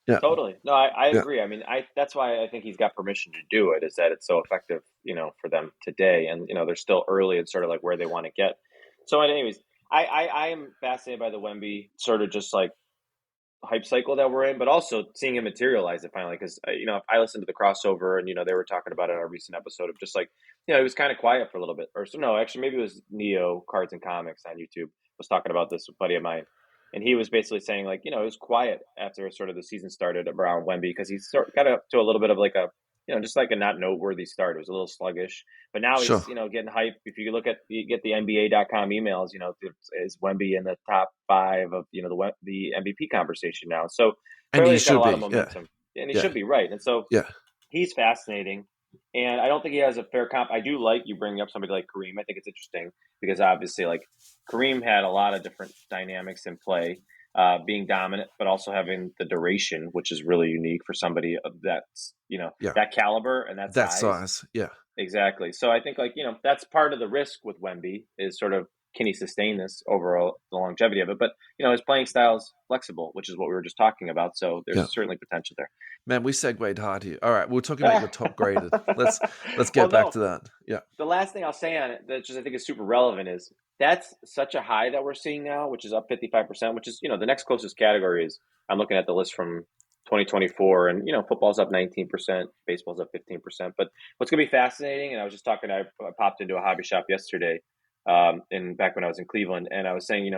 Yeah, totally. No, I agree. I mean, that's why I think he's got permission to do it, is that it's so effective, for them today, and they're still early and sort of like where they want to get. So, anyways, I am fascinated by the Wemby sort of just like hype cycle that we're in, but also seeing him materialize it finally. Because I listened to the crossover, and they were talking about it in a recent episode of just like he was kind of quiet for a little bit, or so. No, actually, maybe it was Neo Cards and Comics on YouTube was talking about this with a buddy of mine. And he was basically saying, like, it was quiet after sort of the season started around Wemby, because he got up to a little bit of like a just like a not noteworthy start. It was a little sluggish, but now Sure. he's, getting hype. If you get the NBA.com emails, is Wemby in the top 5 of, the MVP conversation now. So And clearly he he's got a should lot of be. Yeah. momentum, and he Yeah. should be right. And so Yeah. he's fascinating. And I don't think he has a fair comp. I do like you bringing up somebody like Kareem. I think it's interesting because obviously, like, Kareem had a lot of different dynamics in play, being dominant, but also having the duration, which is really unique for somebody of that, Yeah. that caliber and that That size. size. Yeah. Exactly. So I think, like, that's part of the risk with Wemby is sort of, can he sustain this over the longevity of it? But, his playing style is flexible, which is what we were just talking about. So there's Yeah. certainly potential there. Man, we segued hard here. All right, we're talking about your top graded. Let's get Well, back no, to that. Yeah. the last thing I'll say on it that just I think is super relevant is that's such a high that we're seeing now, which is up 55%, which is, the next closest category is, I'm looking at the list from 2024, and, football's up 19%, baseball's up 15%. But what's going to be fascinating, and I was just talking, I popped into a hobby shop yesterday, back when I was in Cleveland, and I was saying,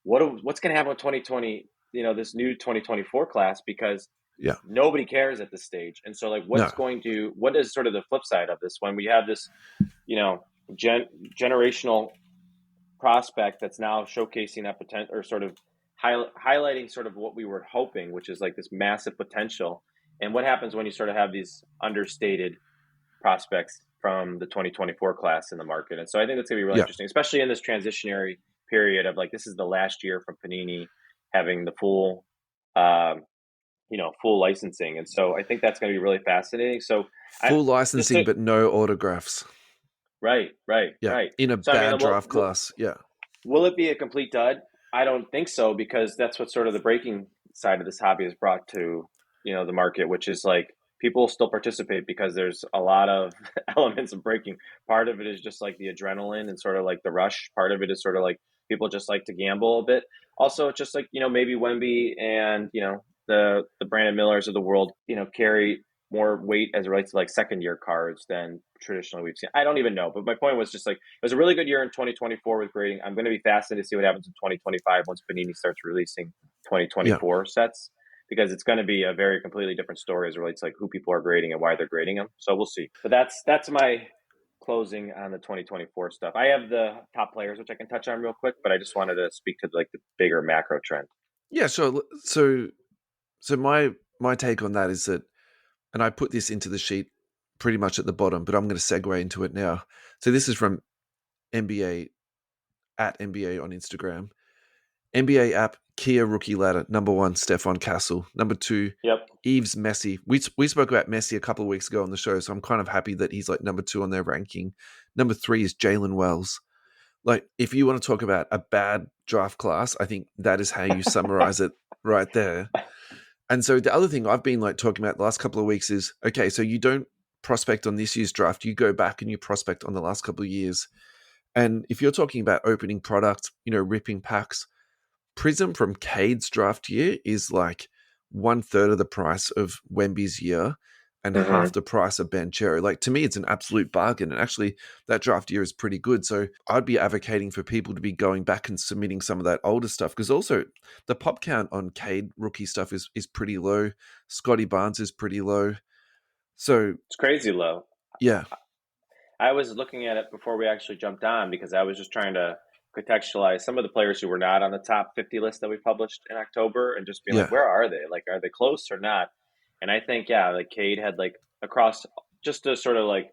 what's going to happen with 2020, this new 2024 class, because Yeah. nobody cares at this stage. And so, like, what is sort of the flip side of this when we have this, generational prospect that's now showcasing that potential, or sort of highlighting sort of what we were hoping, which is like this massive potential. And what happens when you sort of have these understated prospects from the 2024 class in the market? And so I think that's going to be really interesting, especially in this transitionary period of, like, this is the last year from Panini having the full, full licensing. And so I think that's going to be really fascinating. So full licensing, but no autographs. Right. Yeah. In a bad draft class. Yeah. Will it be a complete dud? I don't think so, because that's what sort of the breaking side of this hobby has brought to, the market, which is, like, people still participate because there's a lot of elements of breaking. Part of it is just like the adrenaline and sort of like the rush. Part of it is sort of like people just like to gamble a bit. Also, it's just like, maybe Wemby and, the Brandon Millers of the world, carry more weight as it relates to, like, second year cards than traditionally we've seen. I don't even know. But my point was just, like, it was a really good year in 2024 with grading. I'm going to be fascinated to see what happens in 2025 once Panini starts releasing 2024 sets, because it's going to be a very completely different story as it relates to, like, who people are grading and why they're grading them. So we'll see. But that's my closing on the 2024 stuff. I have the top players, which I can touch on real quick, but I just wanted to speak to, like, the bigger macro trend. Yeah, sure. So my take on that is that, and I put this into the sheet pretty much at the bottom, but I'm going to segue into it now. So this is from NBA, at NBA on Instagram. NBA app, Kia rookie ladder. Number 1, Stefan Castle. Number 2, Yves Messi. We spoke about Messi a couple of weeks ago on the show, so I'm kind of happy that he's like number 2 on their ranking. Number 3 is Jalen Wells. Like, if you want to talk about a bad draft class, I think that is how you summarize it right there. And so the other thing I've been, like, talking about the last couple of weeks is, okay, so you don't prospect on this year's draft, you go back and you prospect on the last couple of years. And if you're talking about opening product, ripping packs, Prism from Cade's draft year is like 1/3 of the price of Wemby's year and half the price of Ben Cherry. Like, to me, it's an absolute bargain. And actually, that draft year is pretty good. So I'd be advocating for people to be going back and submitting some of that older stuff, because also the pop count on Cade rookie stuff is pretty low. Scotty Barnes is pretty low. So it's crazy low. Yeah. I was looking at it before we actually jumped on, because I was just trying to contextualize some of the players who were not on the top 50 list that we published in October, and just being like, where are they? Like, are they close or not? And I think, like, Cade had, like, across, just to sort of, like,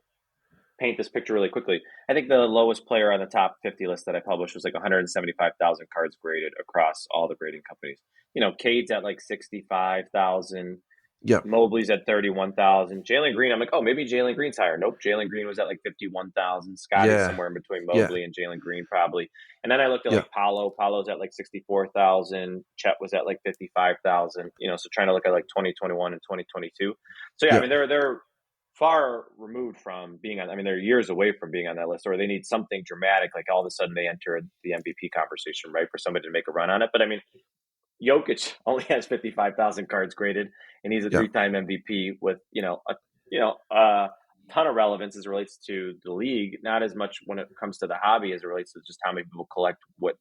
paint this picture really quickly, I think the lowest player on the top 50 list that I published was like 175,000 cards graded across all the grading companies. Cade's at like 65,000. Yeah. Mobley's at 31,000. Jalen Green, I'm like, oh, maybe Jalen Green's higher. Nope. Jalen Green was at like 51,000. Scott is somewhere in between Mobley and Jalen Green, probably. And then I looked at like Paolo. Paolo's at like 64,000. Chet was at like 55,000. So trying to look at like 2021 and 2022. So I mean, they're far removed from being on. I mean, they're years away from being on that list, or they need something dramatic, like all of a sudden they enter the MVP conversation, right, for somebody to make a run on it. But I mean, Jokic only has 55,000 cards graded, and he's a 3-time MVP with a ton of relevance as it relates to the league. Not as much when it comes to the hobby as it relates to just how many people collect what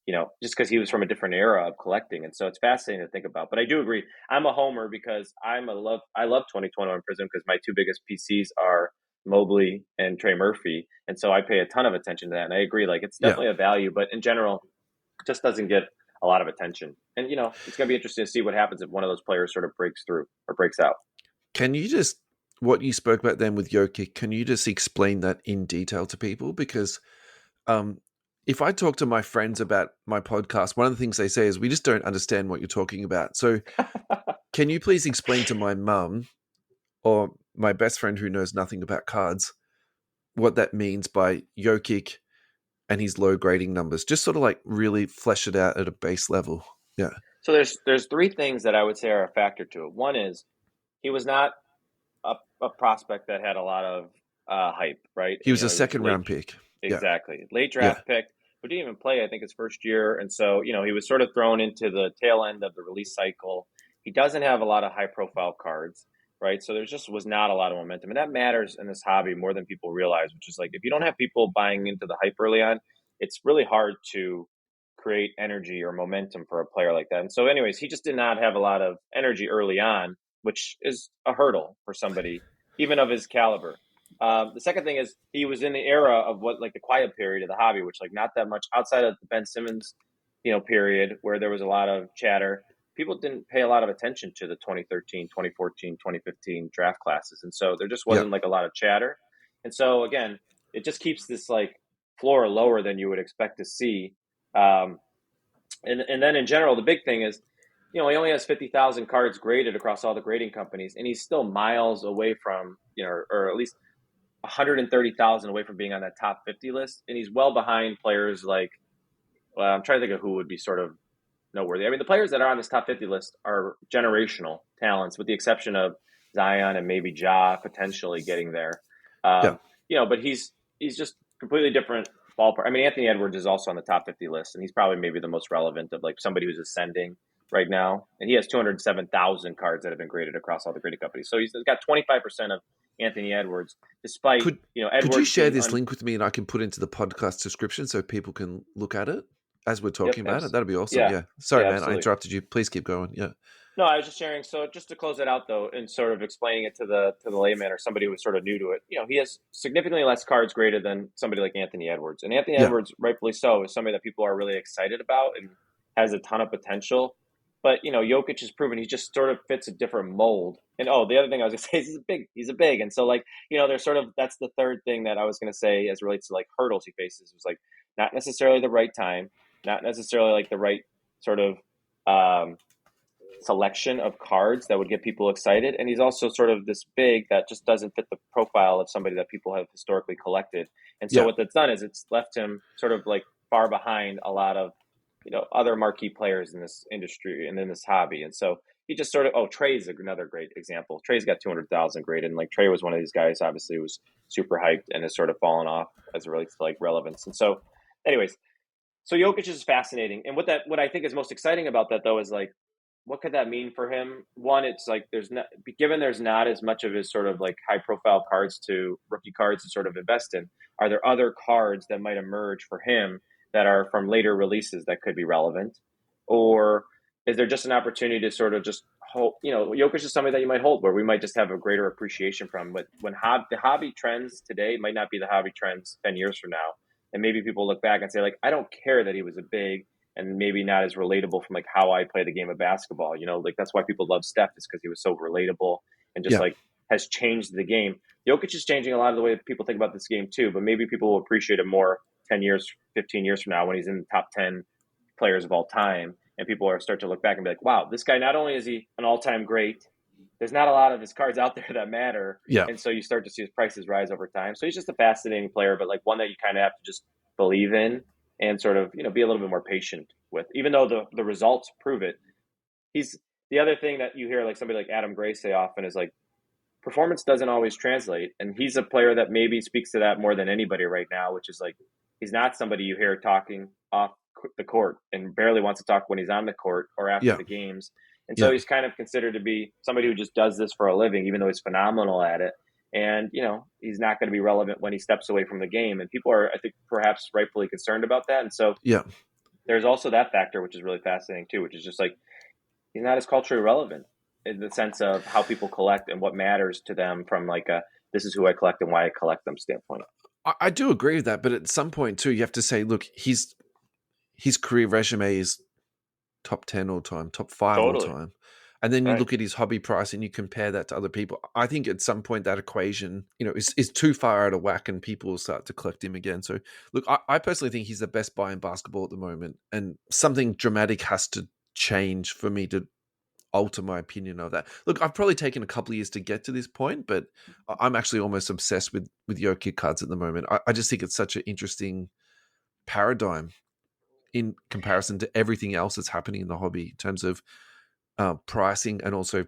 just because he was from a different era of collecting. And so it's fascinating to think about. But I do agree. I'm a homer because I love 2021 Prism because my two biggest PCs are Mobley and Trey Murphy. And so I pay a ton of attention to that. And I agree, like it's Yeah. definitely a value, but in general, it just doesn't get a lot of attention. And, it's going to be interesting to see what happens if one of those players sort of breaks through or breaks out. Can you just, what you spoke about then with Jokic, can you just explain that in detail to people? Because if I talk to my friends about my podcast, one of the things they say is we just don't understand what you're talking about. So can you please explain to my mum or my best friend who knows nothing about cards what that means by Jokic and his low grading numbers? Just sort of like really flesh it out at a base level. Yeah. So there's three things that I would say are a factor to it. One is he was not a prospect that had a lot of hype, right? He was a second round pick. Exactly. Late Yeah. draft pick, but didn't even play, I think, his first year. And so, he was sort of thrown into the tail end of the release cycle. He doesn't have a lot of high profile cards, right? So there just was not a lot of momentum. And that matters in this hobby more than people realize, which is like if you don't have people buying into the hype early on, it's really hard to create energy or momentum for a player like that. And so, anyways, he just did not have a lot of energy early on, which is a hurdle for somebody, even of his caliber. The second thing is he was in the era of what like the quiet period of the hobby, which like not that much outside of the Ben Simmons, period where there was a lot of chatter. People didn't pay a lot of attention to the 2013, 2014, 2015 draft classes. And so there just wasn't like a lot of chatter. And so again, it just keeps this like floor lower than you would expect to see. And then in general, the big thing is, he only has 50,000 cards graded across all the grading companies, and he's still miles away from, or at least 130,000 away from being on that top 50 list. And he's well behind players like, well, I'm trying to think of who would be sort of noteworthy. I mean, the players that are on this top 50 list are generational talents, with the exception of Zion and maybe Ja potentially getting there. But he's just completely different ballpark. I mean, Anthony Edwards is also on the top 50 list, and he's probably maybe the most relevant of like somebody who's ascending right now. And he has 207,000 cards that have been graded across all the grading companies. So he's got 25% of Anthony Edwards, despite, Edwards. Could you share this link with me and I can put it into the podcast description so people can look at it as we're talking about it? That'd be awesome. Yeah. Sorry, man, absolutely. I interrupted you. Please keep going. Yeah. No, I was just sharing. So just to close it out, though, and sort of explaining it to the layman or somebody who's sort of new to it, he has significantly less cards graded than somebody like Anthony Edwards. And Anthony Edwards, rightfully so, is somebody that people are really excited about and has a ton of potential. But, Jokic has proven he just sort of fits a different mold. And, the other thing I was going to say is he's a big. And so, like, there's sort of, that's the third thing that I was going to say as it relates to, like, hurdles he faces. It was, like, not necessarily the right time, not necessarily, like, the right sort of selection of cards that would get people excited. And he's also sort of this big that just doesn't fit the profile of somebody that people have historically collected. And so what that's done is it's left him sort of, like, far behind a lot of, other marquee players in this industry and in this hobby. And so he just sort of, Trey's another great example. Trey's got 200,000 graded. And like Trey was one of these guys, obviously was super hyped and has sort of fallen off as it relates to like relevance. And so anyways, so Jokic is fascinating. And what I think is most exciting about that though, is like, what could that mean for him? One, it's like, there's not as much of his sort of like high profile rookie cards to sort of invest in. Are there other cards that might emerge for him that are from later releases that could be relevant? Or is there just an opportunity to sort of just hold, Jokic is somebody that you might hold where we might just have a greater appreciation from. But when the hobby trends today might not be the hobby trends 10 years from now. And maybe people look back and say like, I don't care that he was a big and maybe not as relatable from like how I play the game of basketball. Like that's why people love Steph, is because he was so relatable and just like has changed the game. Jokic is changing a lot of the way people think about this game too, but maybe people will appreciate it more 10 years, 15 years from now when he's in the top 10 players of all time. And people are start to look back and be like, wow, this guy, not only is he an all-time great, there's not a lot of his cards out there that matter. Yeah. And so you start to see his prices rise over time. So he's just a fascinating player, but like one that you kind of have to just believe in and sort of, be a little bit more patient with, even though the results prove it. He's the other thing that you hear like somebody like Adam Gray say often is like, performance doesn't always translate. And he's a player that maybe speaks to that more than anybody right now, which is like, he's not somebody you hear talking off the court and barely wants to talk when he's on the court or after the games. And so he's kind of considered to be somebody who just does this for a living, even though he's phenomenal at it. And, he's not going to be relevant when he steps away from the game. And people are, I think, perhaps rightfully concerned about that. And so there's also that factor, which is really fascinating too, which is just like he's not as culturally relevant in the sense of how people collect and what matters to them from like a this is who I collect and why I collect them standpoint. I do agree with that, but at some point too, you have to say, look, his career resume is top 10 all time, top 5 all Totally. time. And then you Right. look at his hobby price and you compare that to other people. I think at some point that equation, is too far out of whack and people will start to collect him again. So look, I personally think he's the best buy in basketball at the moment. And something dramatic has to change for me to alter my opinion of that. Look, I've probably taken a couple of years to get to this point, but I'm actually almost obsessed with Jokic cards at the moment. I just think it's such an interesting paradigm in comparison to everything else that's happening in the hobby in terms of pricing and also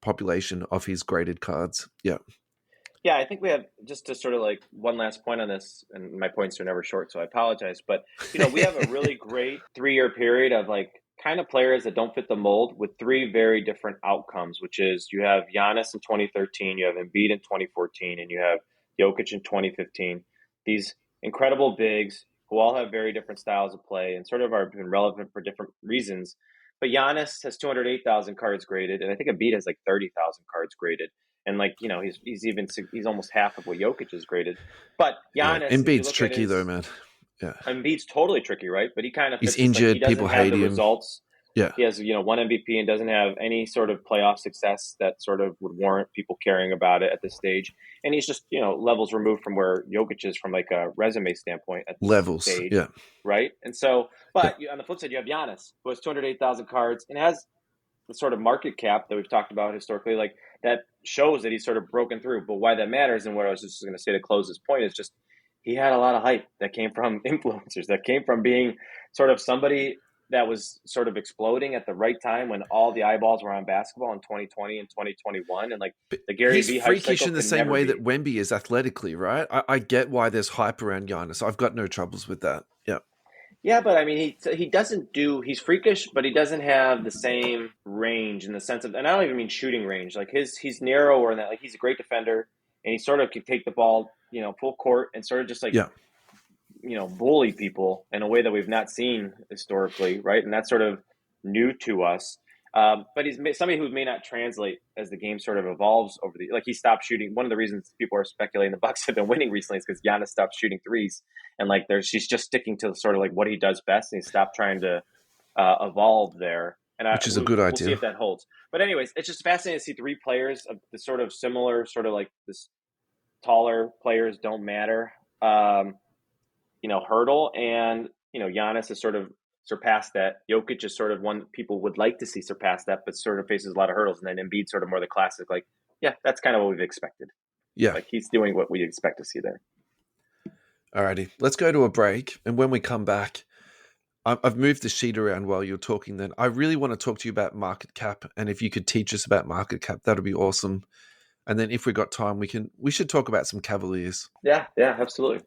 population of his graded cards. Yeah. Yeah, I think we have just to sort of like one last point on this, and my points are never short, so I apologize. But we have a really great 3-year period of like kind of players that don't fit the mold with 3 very different outcomes, which is you have Giannis in 2013, you have Embiid in 2014, and you have Jokic in 2015. These incredible bigs who all have very different styles of play and sort of are been relevant for different reasons. But Giannis has 208,000 cards graded, and I think Embiid has like 30,000 cards graded. And like he's almost half of what Jokic is graded. But Yeah. Giannis, if you Embiid's look at tricky though, his man. Yeah. Embiid's totally tricky, right? But he kind of He's fits this like he injured. People doesn't have hate the him. results. Yeah. He has one MVP and doesn't have any sort of playoff success that sort of would warrant people caring about it at this stage. And he's just levels removed from where Jokic is from like a resume standpoint at this Levels. stage, Yeah. right? And so, but on the flip side, you have Giannis who has 208,000 cards and has the sort of market cap that we've talked about historically, like that shows that he's sort of broken through. But why that matters, and what I was just going to say to close this point, is just he had a lot of hype that came from influencers, that came from being sort of somebody that was sort of exploding at the right time when all the eyeballs were on basketball in 2020 and 2021. And like the Gary He's V hype freakish cycle in the could same never way be. that Wemby is athletically, right? I get why there's hype around Giannis. I've got no troubles with that. Yeah. Yeah, but I mean, he doesn't do. He's freakish, but he doesn't have the same range in the sense of, and I don't even mean shooting range. Like he's narrower in that. Like he's a great defender, and he sort of can take the ball, full court, and sort of just like Yeah. bully people in a way that we've not seen historically, right? And that's sort of new to us. But he's somebody who may not translate as the game sort of evolves over the like he stopped shooting. One of the reasons people are speculating the Bucks have been winning recently is because Giannis stopped shooting threes, and like she's just sticking to sort of like what he does best, and he stopped trying to evolve there. And Which is a good we'll see idea. if that holds. But anyways, it's just fascinating to see 3 players of the sort of similar, sort of like this taller players don't matter, hurdle, and Giannis has sort of surpassed that. Jokic is sort of one that people would like to see surpass that, but sort of faces a lot of hurdles. And then Embiid sort of more the classic, like, yeah, that's kind of what we've expected. Yeah. Like he's doing what we expect to see there. Alrighty, let's go to a break. And when we come back, I've moved the sheet around while you're talking then. I really want to talk to you about market cap. And if you could teach us about market cap, that would be awesome. And then if we got time, we should talk about some Cavaliers. Yeah, absolutely.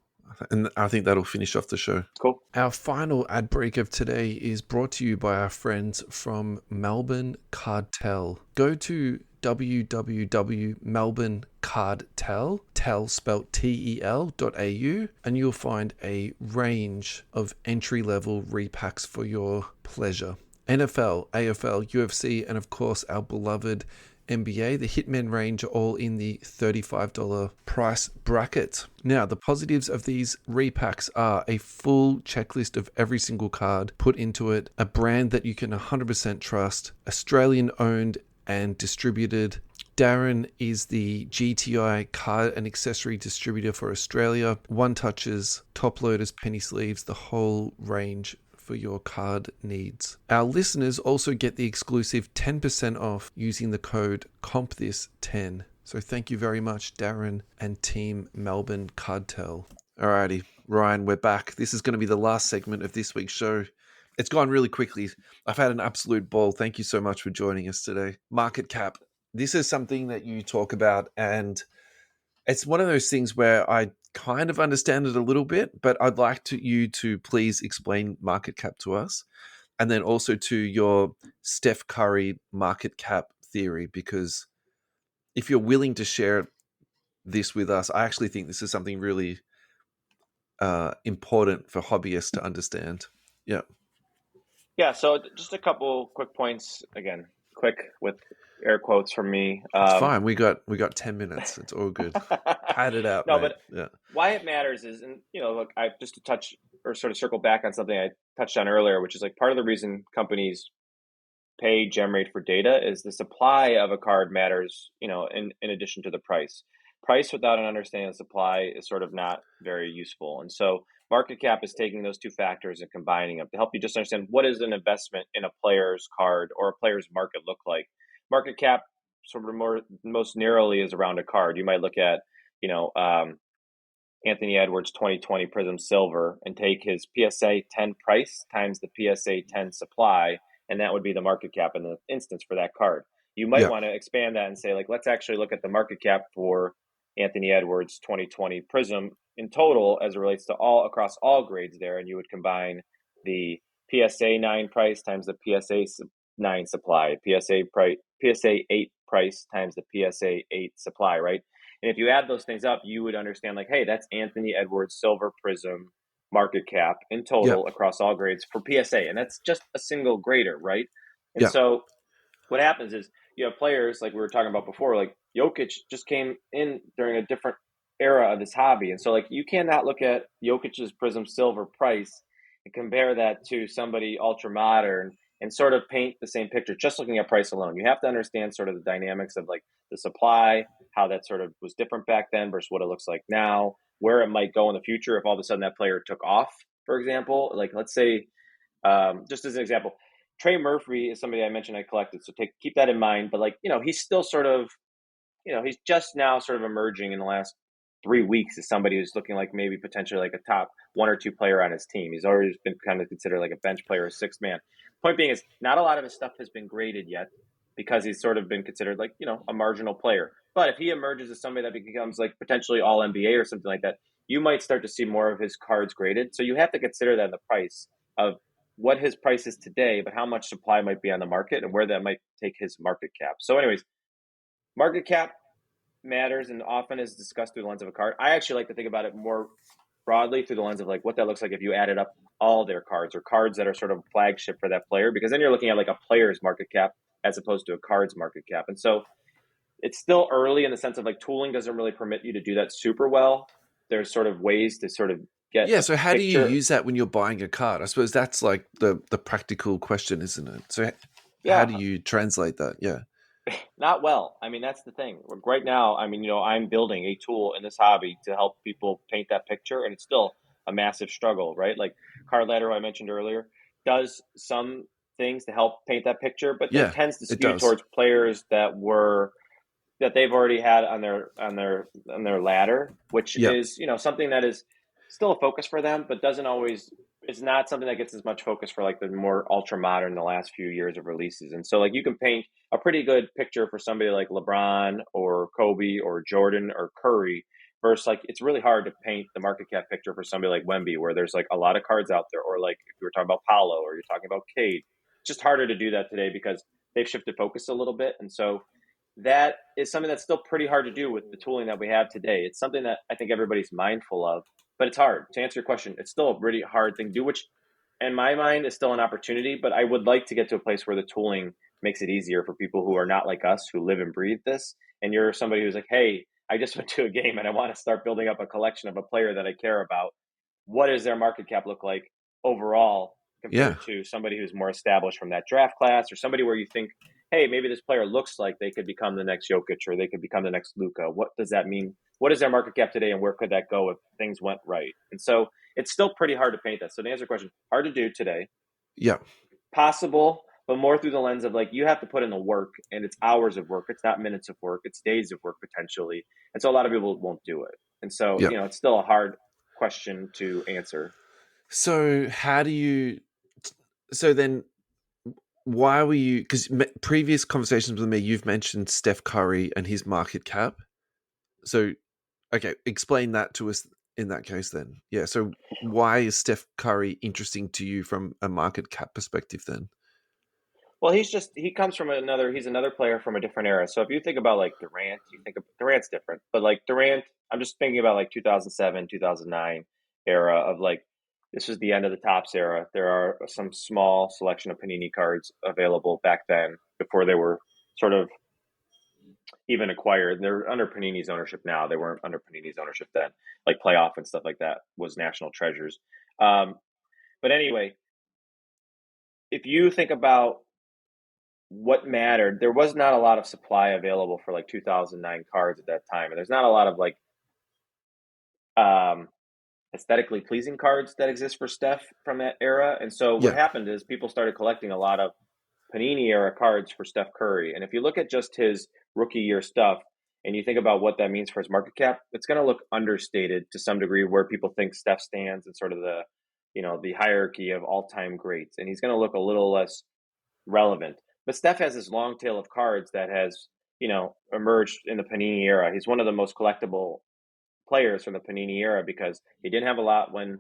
And I think that'll finish off the show. Cool. Our final ad break of today is brought to you by our friends from Melbourne Cardtel. Go to www.melbournecardtel, tel spelt tel.au, and you'll find a range of entry-level repacks for your pleasure. NFL, AFL, UFC, and of course our beloved NBA, the Hitman range are all in the $35 price bracket. Now, the positives of these repacks are a full checklist of every single card put into it, a brand that you can 100% trust, Australian owned and distributed. Darren is the GTI card and accessory distributor for Australia. One touches, top loaders, penny sleeves, the whole range for your card needs. Our listeners also get the exclusive 10% off using the code COMPTHIS10. So thank you very much, Darren and Team Melbourne Cardtel. Alrighty, Ryan, we're back. This is going to be the last segment of this week's show. It's gone really quickly. I've had an absolute ball. Thank you so much for joining us today. Market cap. This is something that you talk about, and it's one of those things where I kind of understand it a little bit, but I'd like you to please explain market cap to us, and then also to your Steph Curry market cap theory, because if you're willing to share this with us, I actually think this is something really important for hobbyists to understand. Yeah. Yeah, so just a couple quick points. Again, quick with air quotes from me. It's fine. We got 10 minutes. It's all good. Pad it out, No, mate. but Yeah. why it matters is, and look, I just to touch or sort of circle back on something I touched on earlier, which is like part of the reason companies pay GemRate for data is the supply of a card matters, in addition to the price. Price without an understanding of supply is sort of not very useful. And so market cap is taking those two factors and combining them to help you just understand what is an investment in a player's card or a player's market look like. Market cap sort of more most narrowly is around a card. You might look at, you know, um, Anthony Edwards 2020 Prism Silver and take his PSA 10 price times the PSA 10 supply, and that would be the market cap in the instance for that card. You might Yeah. want to expand that and say, like, let's actually look at the market cap for Anthony Edwards 2020 Prism in total as it relates to all across all grades there, and you would combine the PSA 9 price times the PSA 9 supply, PSA 8 price times the PSA 8 supply, right? And if you add those things up, you would understand like, hey, that's Anthony Edwards Silver Prism market cap in Yeah. total across all grades for PSA. And that's just a single grader, right? And Yeah. so what happens is you have players like we were talking about before, like Jokic just came in during a different era of his hobby. And so like you cannot look at Jokic's Prism Silver price and compare that to somebody ultra modern and sort of paint the same picture just looking at price alone. You have to understand sort of the dynamics of like the supply, how that sort of was different back then versus what it looks like now, where it might go in the future if all of a sudden that player took off, for example. Like let's say, just as an example, Trey Murphy is somebody I mentioned I collected, so keep that in mind. But like he's still sort of he's just now sort of emerging in the last 3 weeks as somebody who's looking like maybe potentially like a top one or two player on his team. He's already been kind of considered like a bench player, a sixth man. Point being is not a lot of his stuff has been graded yet because he's sort of been considered like, a marginal player. But if he emerges as somebody that becomes like potentially all NBA or something like that, you might start to see more of his cards graded. So you have to consider that in the price of what his price is today, but how much supply might be on the market and where that might take his market cap. So anyways, market cap matters and often is discussed through the lens of a card. I actually like to think about it more broadly through the lens of like what that looks like if you added up all their cards or cards that are sort of flagship for that player, because then you're looking at like a player's market cap as opposed to a card's market cap. And so it's still early in the sense of like tooling doesn't really permit you to do that super well. There's sort of ways to sort of get Yeah. a So how do you picture. use that when you're buying a card? I suppose that's like the practical question, isn't it? So how do Yeah, you translate that? Yeah. not well. I mean, that's the thing. Right now, I mean, I'm building a tool in this hobby to help people paint that picture, and it's still a massive struggle, right? Like Card Ladder, I mentioned earlier, does some things to help paint that picture, but it Yeah. tends to It skew does. towards players that they've already had on their ladder, which Yeah. is something that is still a focus for them, but doesn't always it's not something that gets as much focus for like the more ultra modern the last few years of releases. And so like you can paint a pretty good picture for somebody like LeBron or Kobe or Jordan or Curry versus like it's really hard to paint the market cap picture for somebody like Wemby where there's like a lot of cards out there, or like if you were talking about Paolo or you're talking about Cade. It's just harder to do that today because they've shifted focus a little bit. And so that is something that's still pretty hard to do with the tooling that we have today. It's something that I think everybody's mindful of, but it's hard. To answer your question, it's still a really hard thing to do, which in my mind is still an opportunity, but I would like to get to a place where the tooling makes it easier for people who are not like us, who live and breathe this. And you're somebody who's like, hey, I just went to a game and I want to start building up a collection of a player that I care about. What does their market cap look like overall Yeah. compared to somebody who's more established from that draft class, or somebody where you think, hey, maybe this player looks like they could become the next Jokic or they could become the next Luka. What does that mean? What is their market cap today and where could that go if things went right? And so it's still pretty hard to paint that. So to answer your question, hard to do today. Yeah. Possible, but more through the lens of like you have to put in the work, and it's hours of work. It's not minutes of work. It's days of work potentially. And so a lot of people won't do it. And so, Yeah. it's still a hard question to answer. So how do you? So then, why were you? Because previous conversations with me, you've mentioned Steph Curry and his market cap. So, okay, explain that to us in that case then. Yeah. So why is Steph Curry interesting to you from a market cap perspective then? Well, he comes from he's another player from a different era. So if you think about like Durant, you think of Durant's different, but like Durant, I'm just thinking about like 2007, 2009 era of like this was the end of the Topps era. There are some small selection of Panini cards available back then before they were sort of even acquired. They're under Panini's ownership now. They weren't under Panini's ownership then. Like Playoff and stuff like that was National Treasures. But anyway, if you think about what mattered, there was not a lot of supply available for like 2009 cards at that time. And there's not a lot of like aesthetically pleasing cards that exist for Steph from that era. And so what happened is people started collecting a lot of Panini era cards for Steph Curry. And if you look at just his rookie year stuff and you think about what that means for his market cap, it's going to look understated to some degree where people think Steph stands in sort of the, the hierarchy of all-time greats. And he's going to look a little less relevant. But Steph has this long tail of cards that has, emerged in the Panini era. He's one of the most collectible players from the Panini era because he didn't have a lot when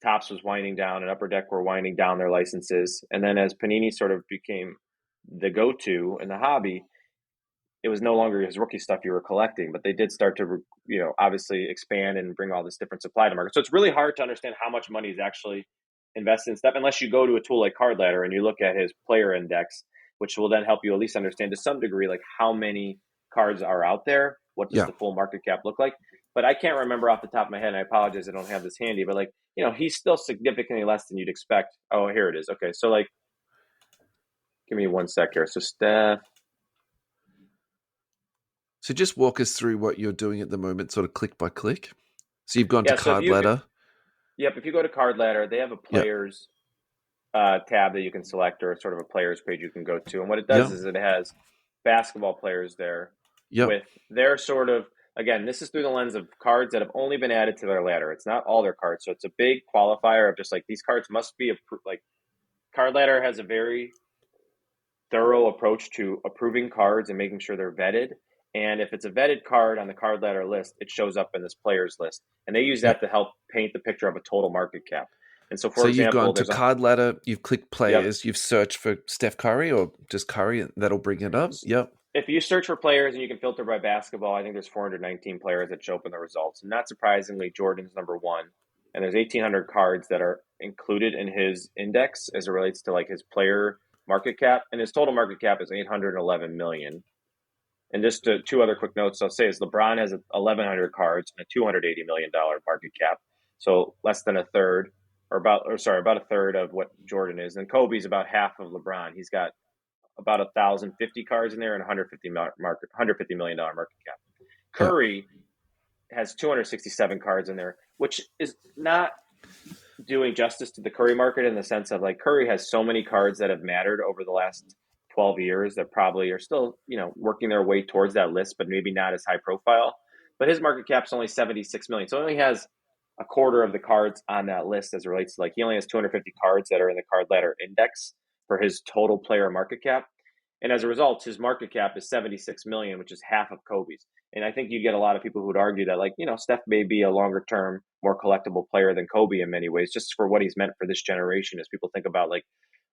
Topps was winding down and Upper Deck were winding down their licenses. And then as Panini sort of became the go-to in the hobby, it was no longer his rookie stuff you were collecting, but they did start to, obviously expand and bring all this different supply to market. So it's really hard to understand how much money is actually invested in stuff unless you go to a tool like Card Ladder and you look at his player index, which will then help you at least understand to some degree, like how many cards are out there. What does the full market cap look like? But I can't remember off the top of my head, and I apologize I don't have this handy, but like, he's still significantly less than you'd expect. Oh, here it is. Okay, so like, give me one sec here. So Steph. So just walk us through what you're doing at the moment, sort of click by click. So you've gone to Card Ladder. If you go to Card Ladder, they have a players tab that you can select, or sort of a players page you can go to. And what it does is it has basketball players there with their sort of, again, this is through the lens of cards that have only been added to their ladder. It's not all their cards. So it's a big qualifier of just like these cards must be like Card Ladder has a very thorough approach to approving cards and making sure they're vetted. And if it's a vetted card on the Card Ladder list, it shows up in this players list. And they use that to help paint the picture of a total market cap. And so, for example, you've gone to Card Ladder, you've clicked players, you've searched for Steph Curry or just Curry, and that'll bring it up. Yep. If you search for players and you can filter by basketball, I think there's 419 players that show up in the results. And not surprisingly, Jordan's number one. And there's 1,800 cards that are included in his index as it relates to like his player market cap. And his total market cap is 811 million. And just two other quick notes I'll say is LeBron has 1,100 cards and a $280 million market cap. So less than a third, about a third of what Jordan is. And Kobe's about half of LeBron. He's got about 1,050 cards in there and $150 million market cap. Curry has 267 cards in there, which is not doing justice to the Curry market in the sense of like Curry has so many cards that have mattered over the last 12 years that probably are still, working their way towards that list, but maybe not as high profile. But his market cap's only 76 million. So he only has a quarter of the cards on that list as it relates to like he only has 250 cards that are in the Card Ladder index for his total player market cap. And as a result, his market cap is 76 million, which is half of Kobe's. And I think you get a lot of people who would argue that like, Steph may be a longer term, more collectible player than Kobe in many ways, just for what he's meant for this generation as people think about like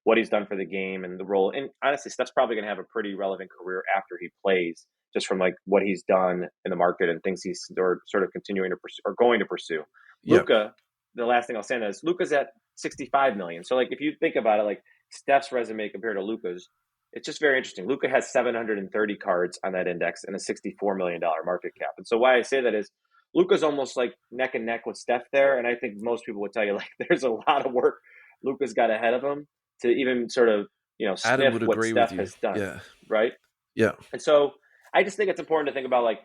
what he's done for the game and the role. And honestly, Steph's probably going to have a pretty relevant career after he plays, just from like what he's done in the market and things he's sort of continuing to pursue or going to pursue. Luka, the last thing I'll say is Luka's at 65 million. So like if you think about it, like Steph's resume compared to Luka's, it's just very interesting. Luka has 730 cards on that index and a $64 million market cap. And so why I say that is Luka's almost like neck and neck with Steph there. And I think most people would tell you like there's a lot of work Luka's got ahead of him to even sort of, sniff what Steph has done. Right? Yeah. And so I just think it's important to think about like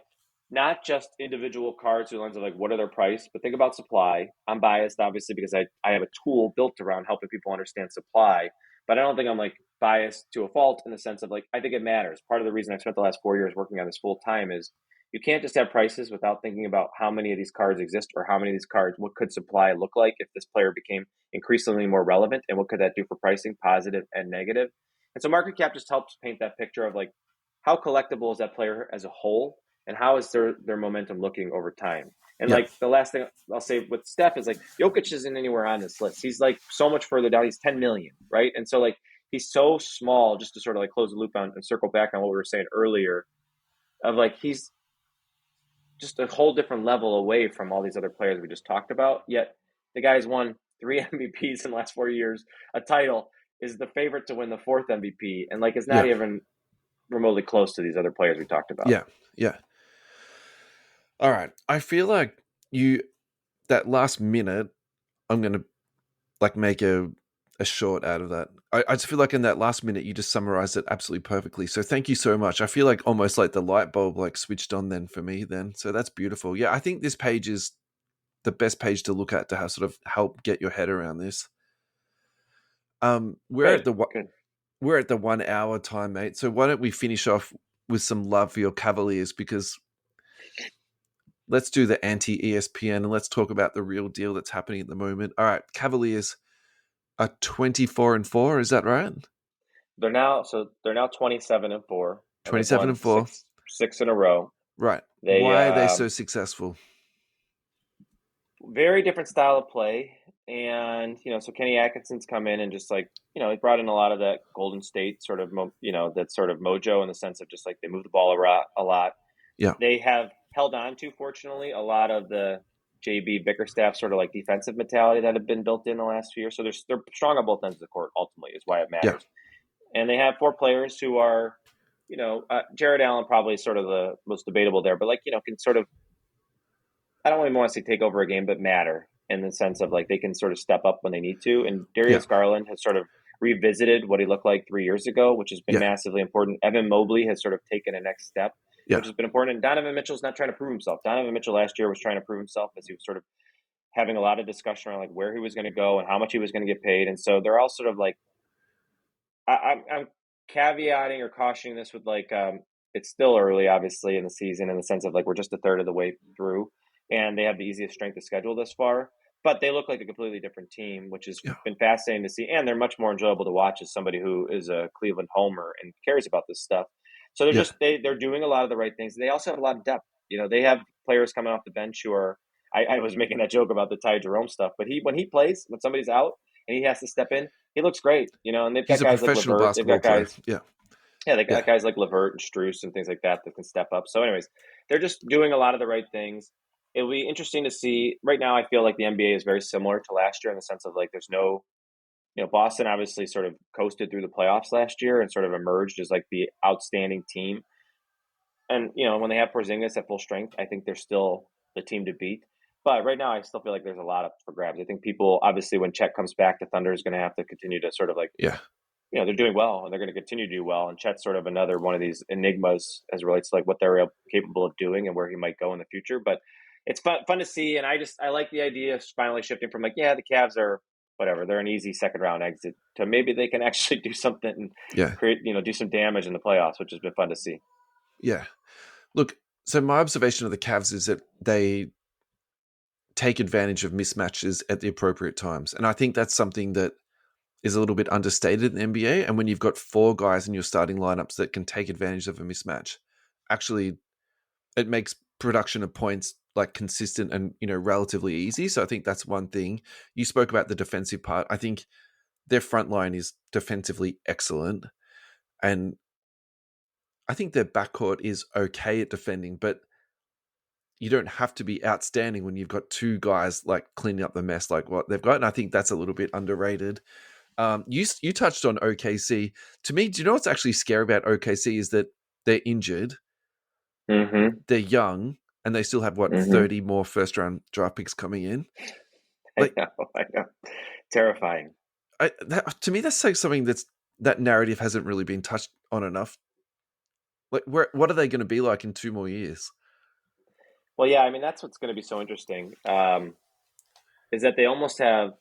not just individual cards through the lens of like what are their price, but think about supply. I'm biased obviously because I have a tool built around helping people understand supply, but I don't think I'm like biased to a fault in the sense of like I think it matters. Part of the reason I've spent the last 4 years working on this full time is you can't just have prices without thinking about how many of these cards exist or how many of these cards, what could supply look like if this player became increasingly more relevant, and what could that do for pricing, positive and negative. And so market cap just helps paint that picture of like how collectible is that player as a whole and how is their momentum looking over time. And like the last thing I'll say with Steph is like Jokic isn't anywhere on this list. He's like so much further down. He's 10 million, right? And so like he's so small, just to sort of like close the loop on and circle back on what we were saying earlier, of like he's just a whole different level away from all these other players we just talked about. Yet the guy's won 3 MVPs in the last 4 years, a title, is the favorite to win the 4th MVP, and like it's not Yeah. even remotely close to these other players we talked about. Yeah. Yeah. All right. I feel like that last minute, I'm going to like make a short out of that. I just feel like in that last minute, you just summarized it absolutely perfectly. So thank you so much. I feel like almost like the light bulb like switched on then for me then. So that's beautiful. Yeah. I think this page is the best page to look at to have sort of help get your head around this. We're at the Good. we're at the 1 hour time, mate. So why don't we finish off with some love for your Cavaliers, because let's do the anti-ESPN and let's talk about the real deal that's happening at the moment. All right, Cavaliers are 24-4, is that right? They're now 27-4, and they've 27 won and 4. six in a row. Right. They Why are they so successful? very different style of play, and so Kenny Atkinson's come in and just like he brought in a lot of that Golden State sort of that sort of mojo in the sense of just like they move the ball a lot. Yeah. They have held on to, fortunately, a lot of the JB Bickerstaff sort of like defensive mentality that have been built in the last few years. So they're strong on both ends of the court. Ultimately, is why it matters. Yeah. And they have 4 players who are, Jared Allen probably sort of the most debatable there, but like can sort of, I don't even want to say take over a game, but matter in the sense of like they can sort of step up when they need to. And Darius Garland has sort of revisited what he looked like 3 years ago, which has been massively important. Evan Mobley has sort of taken a next step, which has been important. And Donovan Mitchell's not trying to prove himself. Donovan Mitchell last year was trying to prove himself as he was sort of having a lot of discussion around like where he was going to go and how much he was going to get paid. And so they're all sort of like, I'm caveating or cautioning this with like, it's still early, obviously, in the season in the sense of like we're just a third of the way through, and they have the easiest strength of schedule thus far. But they look like a completely different team, which has been fascinating to see. And they're much more enjoyable to watch as somebody who is a Cleveland homer and cares about this stuff. So they're just they're doing a lot of the right things. They also have a lot of depth. They have players coming off the bench who are. I was making that joke about the Ty Jerome stuff, but when he plays, when somebody's out and he has to step in, he looks great. And they've got guys like LeVert. They've got guys. They got guys like LeVert and Strus and things like that can step up. So, anyways, they're just doing a lot of the right things. It'll be interesting to see. Right now, I feel like the NBA is very similar to last year in the sense of like there's no, Boston obviously sort of coasted through the playoffs last year and sort of emerged as like the outstanding team. And, when they have Porzingis at full strength, I think they're still the team to beat. But right now, I still feel like there's a lot up for grabs. I think people, obviously, when Chet comes back, the Thunder is going to have to continue to sort of like, they're doing well and they're going to continue to do well. And Chet's sort of another one of these enigmas as it relates to like what they're capable of doing and where he might go in the future. But it's fun to see. And I like the idea of finally shifting from like, the Cavs are whatever. They're an easy second round exit to maybe they can actually do something and create, do some damage in the playoffs, which has been fun to see. Yeah. Look, so my observation of the Cavs is that they take advantage of mismatches at the appropriate times. And I think that's something that is a little bit understated in the NBA. And when you've got 4 guys in your starting lineups that can take advantage of a mismatch, actually it makes production of points like consistent and, relatively easy. So I think that's one thing. You spoke about the defensive part. I think their front line is defensively excellent. And I think their backcourt is okay at defending, but you don't have to be outstanding when you've got 2 guys like cleaning up the mess like what they've got. And I think that's a little bit underrated. You touched on OKC. To me, do you know what's actually scary about OKC is that they're injured, they're young, and they still have 30 more first-round draft picks coming in. Like, I know. Terrifying. To me, that's like something that narrative hasn't really been touched on enough. Like, what are they going to be like in 2 more years? Well, yeah, I mean, that's what's going to be so interesting, is that they almost have,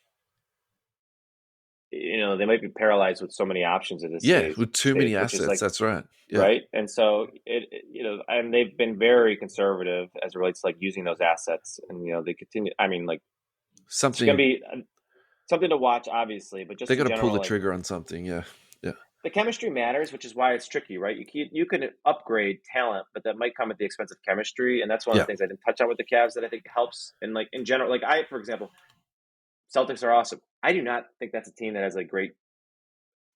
they might be paralyzed with so many options at this stage. With too many assets, that's right. Yeah. Right? And so, and they've been very conservative as it relates to, like, using those assets. And, they continue, I mean, like, it's going to be something to watch, obviously, but just they got to pull the like, trigger on something, yeah. The chemistry matters, which is why it's tricky, right? You can upgrade talent, but that might come at the expense of chemistry, and that's one of the things I didn't touch on with the Cavs that I think helps. And like in general, like for example, Celtics are awesome. I do not think that's a team that has like great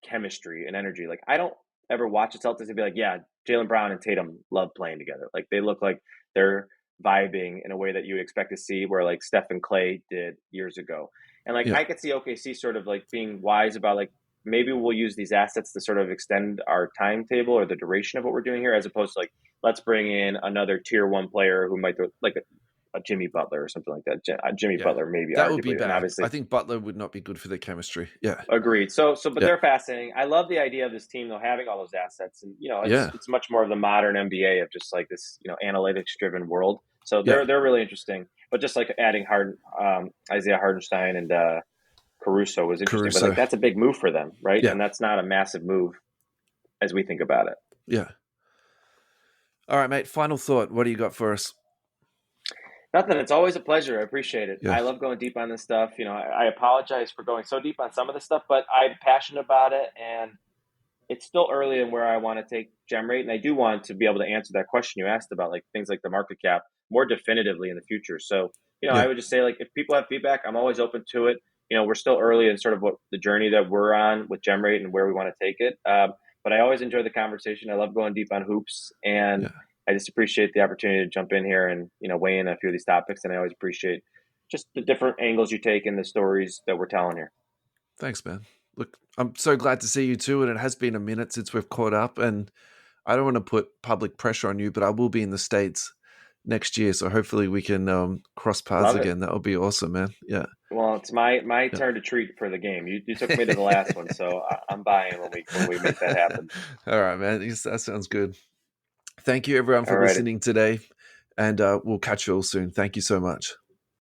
chemistry and energy. Like I don't ever watch the Celtics and be like, yeah, Jaylen Brown and Tatum love playing together. Like they look like they're vibing in a way that you would expect to see, where like Steph and Clay did years ago. And like, Yeah. I could see OKC sort of like being wise about like, maybe we'll use these assets to sort of extend our timetable or the duration of what we're doing here, as opposed to like, let's bring in another tier one player who might throw, like a Jimmy Butler or something like that. Jimmy Yeah. Butler, maybe That would be arguably, and bad. obviously I think Butler would not be good for the chemistry. Yeah. agreed. But Yeah. they're fascinating. I love the idea of this team though, having all those assets, and Yeah. it's much more of the modern NBA of just like this, analytics driven world. So Yeah. they're really interesting. But just like adding Isaiah Hardenstein and Caruso was interesting. But Caruso. like that's a big move for them, right? Yeah. And that's not a massive move as we think about it. Yeah. All right, mate. Final thought. What do you got for us? Nothing. It's always a pleasure. I appreciate it. Yeah. I love going deep on this stuff. I apologize for going so deep on some of this stuff, but I'm passionate about it, and it's still early in where I want to take GemRate, and I do want to be able to answer that question you asked about like things like the market cap more definitively in the future. So, I would just say like if people have feedback, I'm always open to it. We're still early in sort of what the journey that we're on with GemRate and where we want to take it. But I always enjoy the conversation. I love going deep on hoops, and I just appreciate the opportunity to jump in here and weigh in on a few of these topics. And I always appreciate just the different angles you take and the stories that we're telling here. Thanks, man. Look, I'm so glad to see you too, and it has been a minute since we've caught up, and I don't want to put public pressure on you, but I will be in the States next year, so hopefully we can cross paths again. That would be awesome, man. Yeah. Well, it's my turn to treat for the game. You took me to the last one, so I'm buying when we make that happen. All right, man. That sounds good. Thank you, everyone, for listening today, and we'll catch you all soon. Thank you so much.